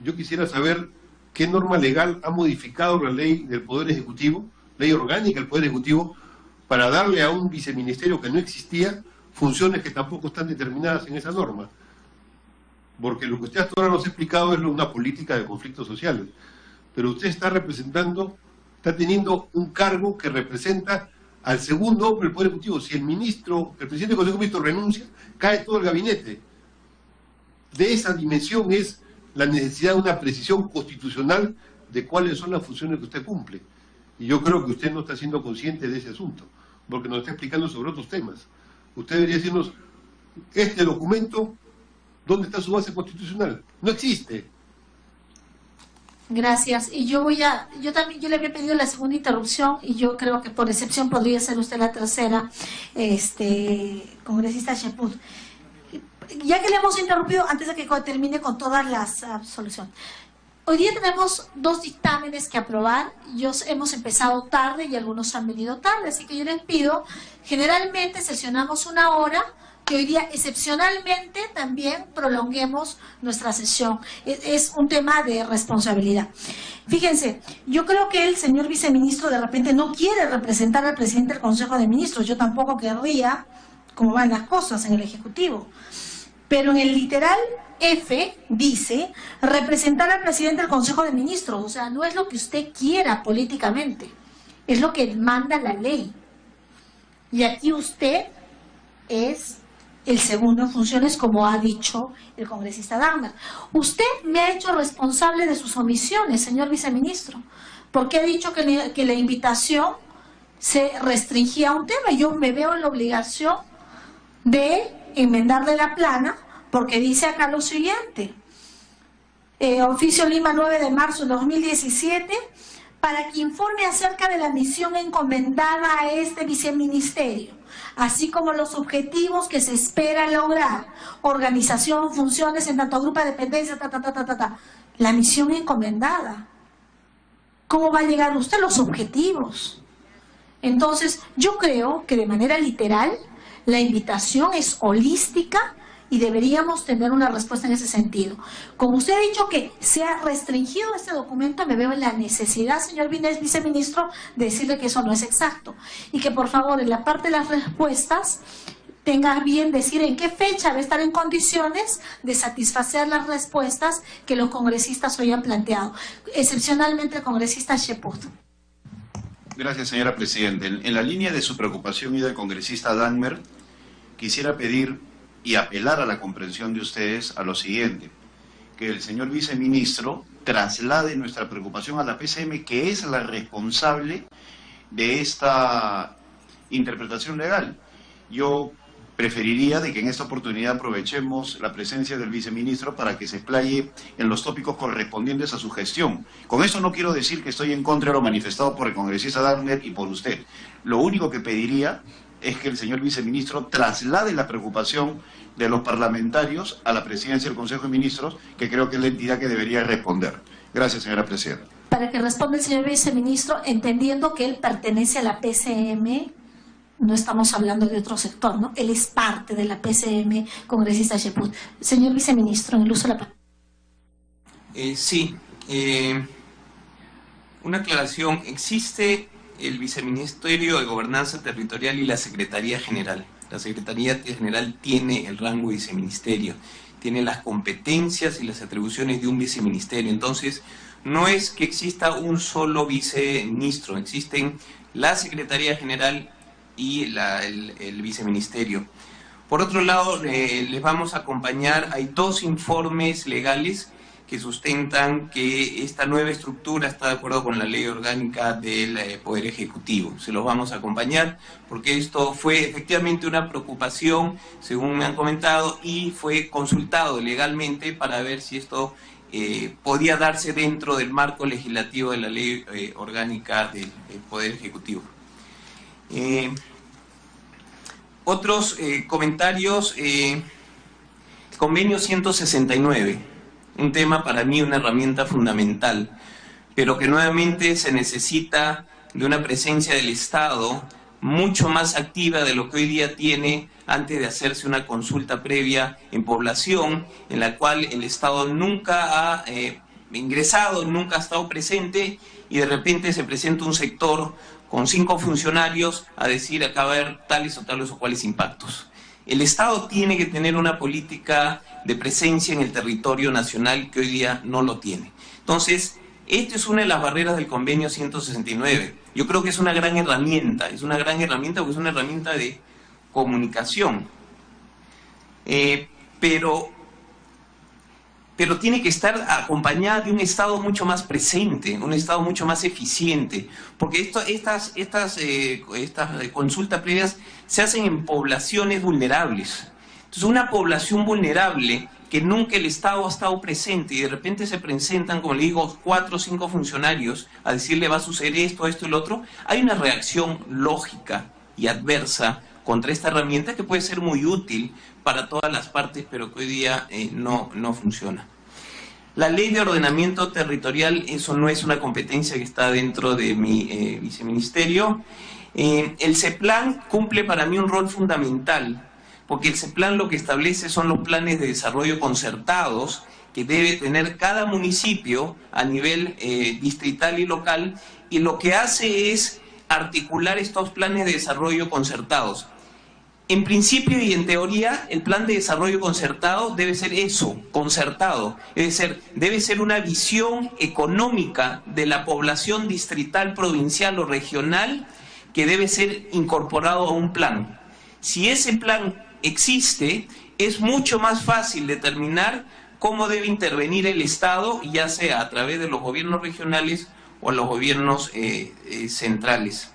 Yo quisiera saber qué norma legal ha modificado la ley del Poder Ejecutivo, ley orgánica del Poder Ejecutivo, para darle a un viceministerio que no existía funciones que tampoco están determinadas en esa norma. Porque lo que usted hasta ahora nos ha explicado es una política de conflictos sociales. Pero usted está representando, está teniendo un cargo que representa al segundo hombre del Poder Ejecutivo. Si el presidente del Consejo de Ministros renuncia, cae todo el gabinete. De esa dimensión es la necesidad de una precisión constitucional de cuáles son las funciones que usted cumple. Y yo creo que usted no está siendo consciente de ese asunto, porque nos está explicando sobre otros temas. Usted debería decirnos, este documento, ¿dónde está su base constitucional? No existe. Gracias. Y yo también le había pedido la segunda interrupción y yo creo que por excepción podría ser usted la tercera, congresista Cheput. Ya que le hemos interrumpido, antes de que termine con todas las soluciones. Hoy día tenemos 2 dictámenes que aprobar. Hemos empezado tarde y algunos han venido tarde, así que yo les pido, generalmente sesionamos 1 hora, que hoy día excepcionalmente también prolonguemos nuestra sesión. Es un tema de responsabilidad. Fíjense, yo creo que el señor viceministro de repente no quiere representar al presidente del Consejo de Ministros. Yo tampoco querría, como van las cosas en el Ejecutivo. Pero en el literal F dice representar al presidente del Consejo de Ministros. O sea, no es lo que usted quiera políticamente, es lo que manda la ley. Y aquí usted es el segundo en funciones, como ha dicho el congresista Dagmer. Usted me ha hecho responsable de sus omisiones, señor viceministro, porque ha dicho que la invitación se restringía a un tema. Yo me veo en la obligación de enmendarle la plana, porque dice acá lo siguiente: Oficio Lima 9 de marzo de 2017, para que informe acerca de la misión encomendada a este viceministerio, así como los objetivos que se espera lograr, organización, funciones en tanto grupo de dependencia, La misión encomendada. ¿Cómo va a llegar usted a los objetivos? Entonces, yo creo que de manera literal, la invitación es holística y deberíamos tener una respuesta en ese sentido. Como usted ha dicho que se ha restringido este documento, me veo en la necesidad, señor viceministro, de decirle que eso no es exacto. Y que por favor, en la parte de las respuestas, tenga bien decir en qué fecha va a estar en condiciones de satisfacer las respuestas que los congresistas hoy han planteado. Excepcionalmente el congresista Cheput. Gracias, señora Presidenta. En la línea de su preocupación y del congresista Dagmer, quisiera pedir y apelar a la comprensión de ustedes a lo siguiente: que el señor viceministro traslade nuestra preocupación a la PCM, que es la responsable de esta interpretación legal. Yo preferiría de que en esta oportunidad aprovechemos la presencia del viceministro para que se explaye en los tópicos correspondientes a su gestión. Con esto no quiero decir que estoy en contra de lo manifestado por el congresista Dagmer y por usted. Lo único que pediría es que el señor viceministro traslade la preocupación de los parlamentarios a la presidencia del Consejo de Ministros, que creo que es la entidad que debería responder. Gracias, señora Presidenta. Para que responda el señor viceministro, entendiendo que él pertenece a la PCM, no estamos hablando de otro sector, ¿no? Él es parte de la PCM, congresista Cheput. Señor viceministro, en el uso de la palabra. Sí, una aclaración. Existe el Viceministerio de Gobernanza Territorial y la Secretaría General. La Secretaría General tiene el rango de viceministerio, tiene las competencias y las atribuciones de un viceministerio. Entonces, no es que exista un solo viceministro, existen la Secretaría General y el viceministerio. Por otro lado, les vamos a acompañar, hay 2 informes legales que sustentan que esta nueva estructura está de acuerdo con la ley orgánica del Poder Ejecutivo. Se los vamos a acompañar porque esto fue efectivamente una preocupación, según me han comentado, y fue consultado legalmente para ver si esto podía darse dentro del marco legislativo de la ley orgánica del Poder Ejecutivo. Otros comentarios. Convenio 169. Un tema para mí, una herramienta fundamental, pero que nuevamente se necesita de una presencia del Estado mucho más activa de lo que hoy día tiene antes de hacerse una consulta previa en población, en la cual el Estado nunca ha ingresado, nunca ha estado presente, y de repente se presenta un sector con 5 funcionarios a decir acá va a haber tales o cuales impactos. El Estado tiene que tener una política de presencia en el territorio nacional que hoy día no lo tiene. Entonces, esta es una de las barreras del convenio 169. Yo creo que es una gran herramienta, porque es una herramienta de comunicación. Pero pero tiene que estar acompañada de un Estado mucho más presente, un Estado mucho más eficiente, porque estas consultas previas se hacen en poblaciones vulnerables. Entonces, una población vulnerable que nunca el Estado ha estado presente y de repente se presentan, como le digo, 4 o 5 funcionarios a decirle va a suceder esto, esto y lo otro, hay una reacción lógica y adversa contra esta herramienta que puede ser muy útil para todas las partes, pero que hoy día no funciona. La ley de ordenamiento territorial, eso no es una competencia que está dentro de mi viceministerio. El CEPLAN cumple para mí un rol fundamental, porque el CEPLAN lo que establece son los planes de desarrollo concertados que debe tener cada municipio a nivel distrital y local, y lo que hace es articular estos planes de desarrollo concertados. En principio y en teoría, el plan de desarrollo concertado debe ser eso, concertado. Es decir, debe ser una visión económica de la población distrital, provincial o regional que debe ser incorporado a un plan. Si ese plan existe, es mucho más fácil determinar cómo debe intervenir el Estado, ya sea a través de los gobiernos regionales o los gobiernos centrales.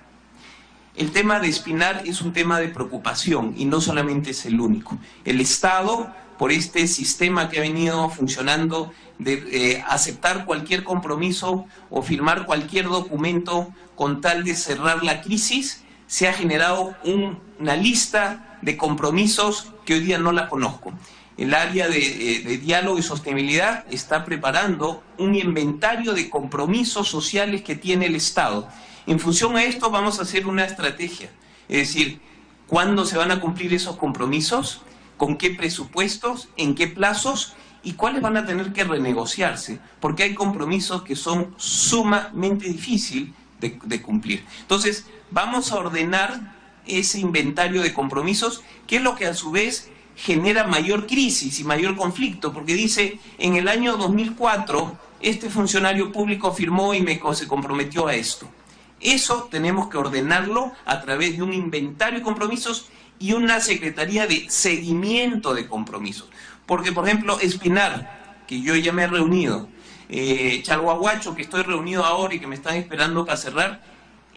El tema de Espinar es un tema de preocupación y no solamente es el único. El Estado, por este sistema que ha venido funcionando de aceptar cualquier compromiso o firmar cualquier documento con tal de cerrar la crisis, se ha generado una lista de compromisos que hoy día no la conozco. El área de diálogo y sostenibilidad está preparando un inventario de compromisos sociales que tiene el Estado. En función a esto vamos a hacer una estrategia, es decir, ¿cuándo se van a cumplir esos compromisos? ¿Con qué presupuestos? ¿En qué plazos? ¿Y cuáles van a tener que renegociarse? Porque hay compromisos que son sumamente difíciles de cumplir. Entonces, vamos a ordenar ese inventario de compromisos, que es lo que a su vez genera mayor crisis y mayor conflicto, porque dice, en el año 2004, este funcionario público firmó y se comprometió a esto. Eso tenemos que ordenarlo a través de un inventario de compromisos y una secretaría de seguimiento de compromisos. Porque, por ejemplo, Espinar, que yo ya me he reunido, Chalhuahuacho, que estoy reunido ahora y que me están esperando para cerrar,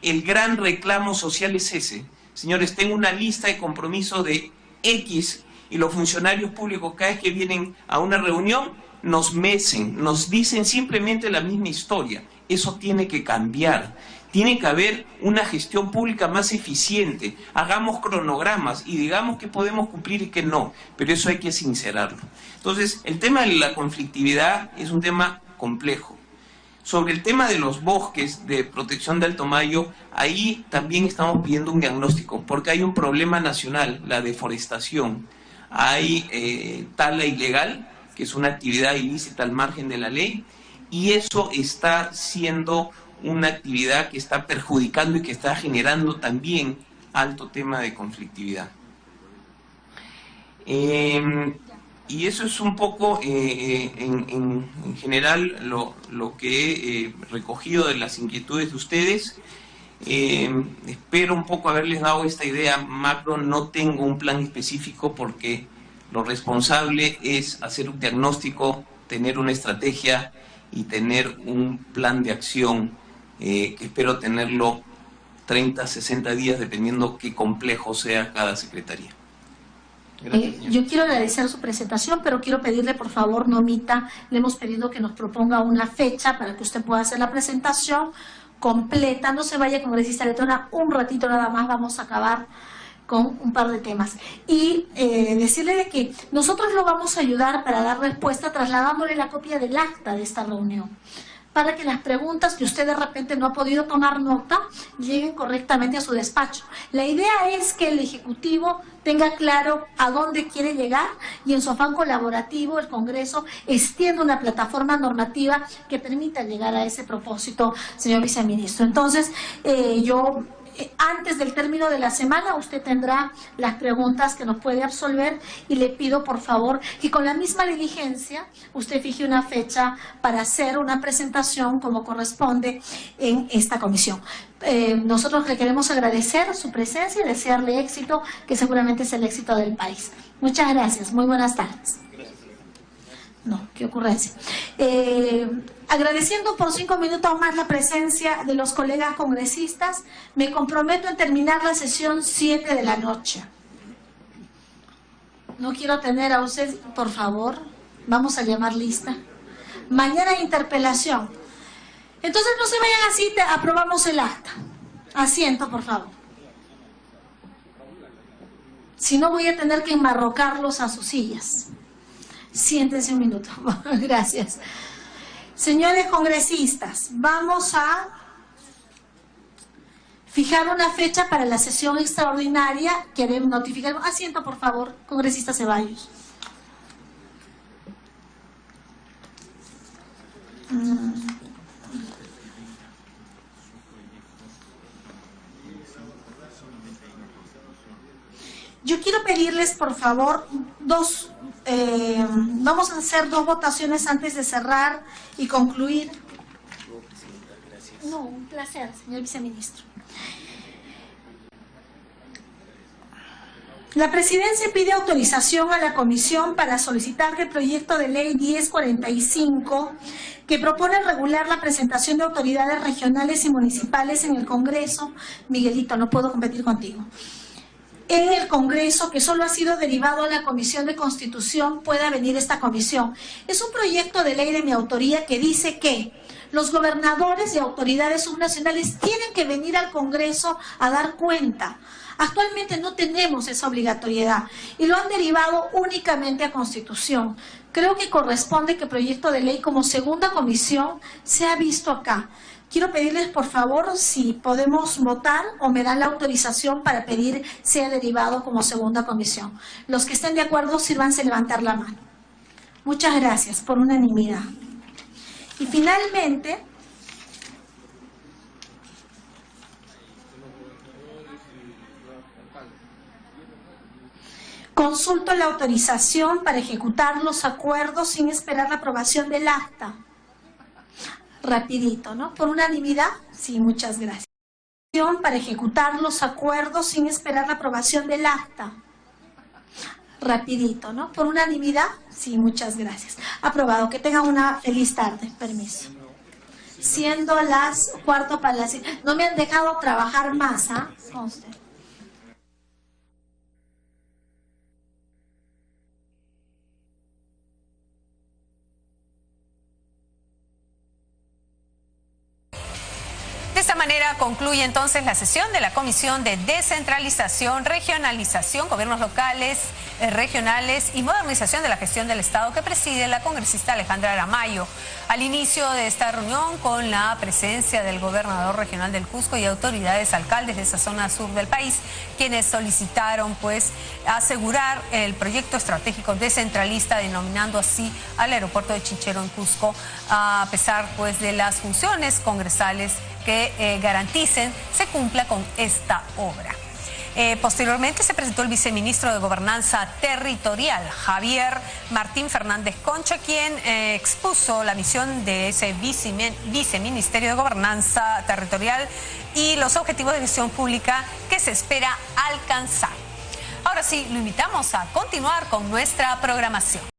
el gran reclamo social es ese. Señores, tengo una lista de compromisos de X y los funcionarios públicos cada vez que vienen a una reunión nos mecen, nos dicen simplemente la misma historia. Eso tiene que cambiar. Tiene que haber una gestión pública más eficiente. Hagamos cronogramas y digamos que podemos cumplir y que no, pero eso hay que sincerarlo. Entonces, el tema de la conflictividad es un tema complejo. Sobre el tema de los bosques de protección de Alto Mayo, ahí también estamos pidiendo un diagnóstico, porque hay un problema nacional, la deforestación. Hay tala ilegal, que es una actividad ilícita al margen de la ley, y eso está siendo una actividad que está perjudicando y que está generando también alto tema de conflictividad. Y eso es un poco, en general, lo que he recogido de las inquietudes de ustedes. Espero un poco haberles dado esta idea macro. No tengo un plan específico porque lo responsable es hacer un diagnóstico, tener una estrategia y tener un plan de acción que espero tenerlo 30, 60 días, dependiendo qué complejo sea cada secretaría. Yo quiero agradecer su presentación, pero quiero pedirle, por favor, no omita, le hemos pedido que nos proponga una fecha para que usted pueda hacer la presentación completa. No se vaya, congresista Letona, un ratito nada más, vamos a acabar con un par de temas. Y decirle de que nosotros lo vamos a ayudar para dar respuesta trasladándole la copia del acta de esta reunión, para que las preguntas que usted de repente no ha podido tomar nota lleguen correctamente a su despacho. La idea es que el Ejecutivo tenga claro a dónde quiere llegar y en su afán colaborativo el Congreso extienda una plataforma normativa que permita llegar a ese propósito, señor viceministro. Entonces, antes del término de la semana usted tendrá las preguntas que nos puede absolver y le pido por favor que con la misma diligencia usted fije una fecha para hacer una presentación como corresponde en esta comisión. Nosotros le queremos agradecer su presencia y desearle éxito, que seguramente es el éxito del país. Muchas gracias, muy buenas tardes. No, qué ocurrencia. Agradeciendo por 5 minutos más la presencia de los colegas congresistas, me comprometo en terminar la sesión 7 de la noche. No quiero tener a usted, por favor, vamos a llamar lista. Mañana interpelación. Entonces no se vayan así, aprobamos el acta. Asiento, por favor. Si no, voy a tener que enmarrocarlos a sus sillas. Siéntense un minuto. Gracias. Señores congresistas, vamos a fijar una fecha para la sesión extraordinaria. Queremos notificar. Asiento, por favor, congresista Ceballos. Yo quiero pedirles, por favor, vamos a hacer 2 votaciones antes de cerrar y concluir. No, un placer, señor viceministro. La presidencia pide autorización a la comisión para solicitar que el proyecto de ley 1045, que propone regular la presentación de autoridades regionales y municipales en el Congreso, Miguelito, no puedo competir contigo, en el Congreso, que solo ha sido derivado a la Comisión de Constitución, pueda venir esta comisión. Es un proyecto de ley de mi autoría que dice que los gobernadores y autoridades subnacionales tienen que venir al Congreso a dar cuenta. Actualmente no tenemos esa obligatoriedad y lo han derivado únicamente a Constitución. Creo que corresponde que el proyecto de ley como segunda comisión sea visto acá. Quiero pedirles, por favor, si podemos votar o me dan la autorización para pedir sea derivado como segunda comisión. Los que estén de acuerdo, sírvanse levantar la mano. Muchas gracias, por unanimidad. Y finalmente, consulto la autorización para ejecutar los acuerdos sin esperar la aprobación del acta. Rapidito, ¿no? ¿Por unanimidad? Sí, muchas gracias. Para ejecutar los acuerdos sin esperar la aprobación del acta. Rapidito, ¿no? ¿Por unanimidad? Sí, muchas gracias. Aprobado. Que tengan una feliz tarde. Permiso. Siendo las 4 para las 5. No me han dejado trabajar más, ¿ah? Conste. De esta manera concluye entonces la sesión de la Comisión de Descentralización, Regionalización, Gobiernos Locales, Regionales y Modernización de la Gestión del Estado que preside la congresista Alejandra Aramayo. Al inicio de esta reunión, con la presencia del gobernador regional del Cusco y autoridades alcaldes de esa zona sur del país, quienes solicitaron pues asegurar el proyecto estratégico descentralista, denominando así al aeropuerto de Chinchero en Cusco, a pesar pues de las funciones congresales que garanticen se cumpla con esta obra. Posteriormente se presentó el viceministro de Gobernanza Territorial, Javier Martín Fernández Concha, quien expuso la misión de ese viceministerio de Gobernanza Territorial y los objetivos de gestión pública que se espera alcanzar. Ahora sí, lo invitamos a continuar con nuestra programación.